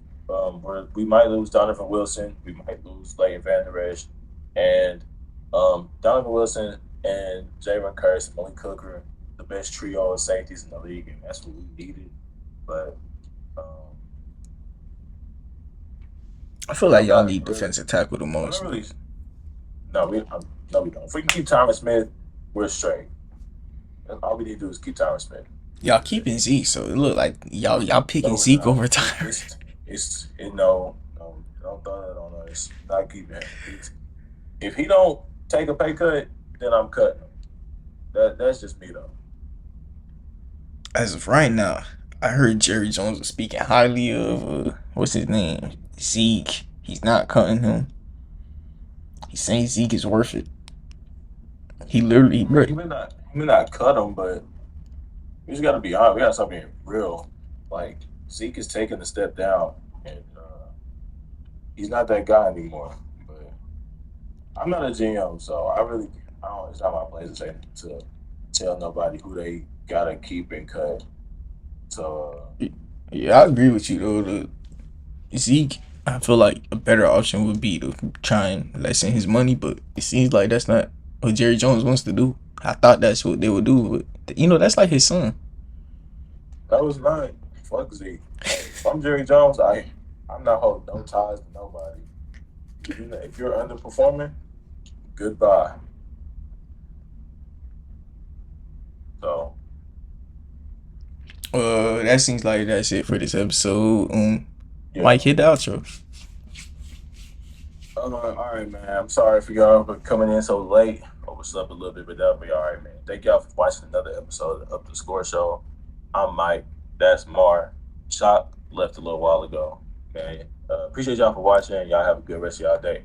Speaker 3: we might lose Donovan Wilson. We might lose Leighton Van Der Esch. And Donovan Wilson and Javon Curse and Malik Hooker, the best trio of safeties in the league, and that's what we needed. But
Speaker 2: I feel
Speaker 3: And
Speaker 2: like
Speaker 3: I'm
Speaker 2: y'all
Speaker 3: not
Speaker 2: need
Speaker 3: really,
Speaker 2: defensive tackle the
Speaker 3: I'm not
Speaker 2: most.
Speaker 3: really. No, we don't. If we can keep Tyron Smith, we're straight. And all we need to do is keep Tyron Smith.
Speaker 2: Y'all keeping Zeke, so it look like y'all picking
Speaker 3: No, we're
Speaker 2: Zeke
Speaker 3: not.
Speaker 2: over Tyron.
Speaker 3: No, don't throw that on us. Not keeping him. If he don't take a pay cut, then I'm cutting him. That's just me though.
Speaker 2: As of right now, I heard Jerry Jones was speaking highly of what's his name, Zeke. He's not cutting him. He's saying Zeke is worth it. He literally,
Speaker 3: I mean,
Speaker 2: bro.
Speaker 3: he may not cut him, but we just got to be honest. We got to start being real. Like Zeke is taking a step down, and he's not that guy anymore. But I'm not a GM, so I don't. It's not my place to tell nobody who they gotta keep and cut. So
Speaker 2: Yeah, I agree with you though. Zeke, I feel like a better option would be to try and lessen his money, but it seems like that's not what Jerry Jones wants to do. I thought that's what they would do, but that's like his son.
Speaker 3: that was mine. Fuck Zeke. Like, if I'm Jerry Jones, I'm not holding no ties to nobody. If you're underperforming, goodbye. So
Speaker 2: That seems like that's it for this episode.
Speaker 3: yeah.
Speaker 2: Mike, hit the outro.
Speaker 3: All right, man. I'm sorry for y'all for coming in so late. Overslept a little bit, but that'll be all right, man. Thank y'all for watching another episode of the Score Show. I'm Mike. That's Mar. Shock left a little while ago. Okay. Appreciate y'all for watching. Y'all have a good rest of y'all day.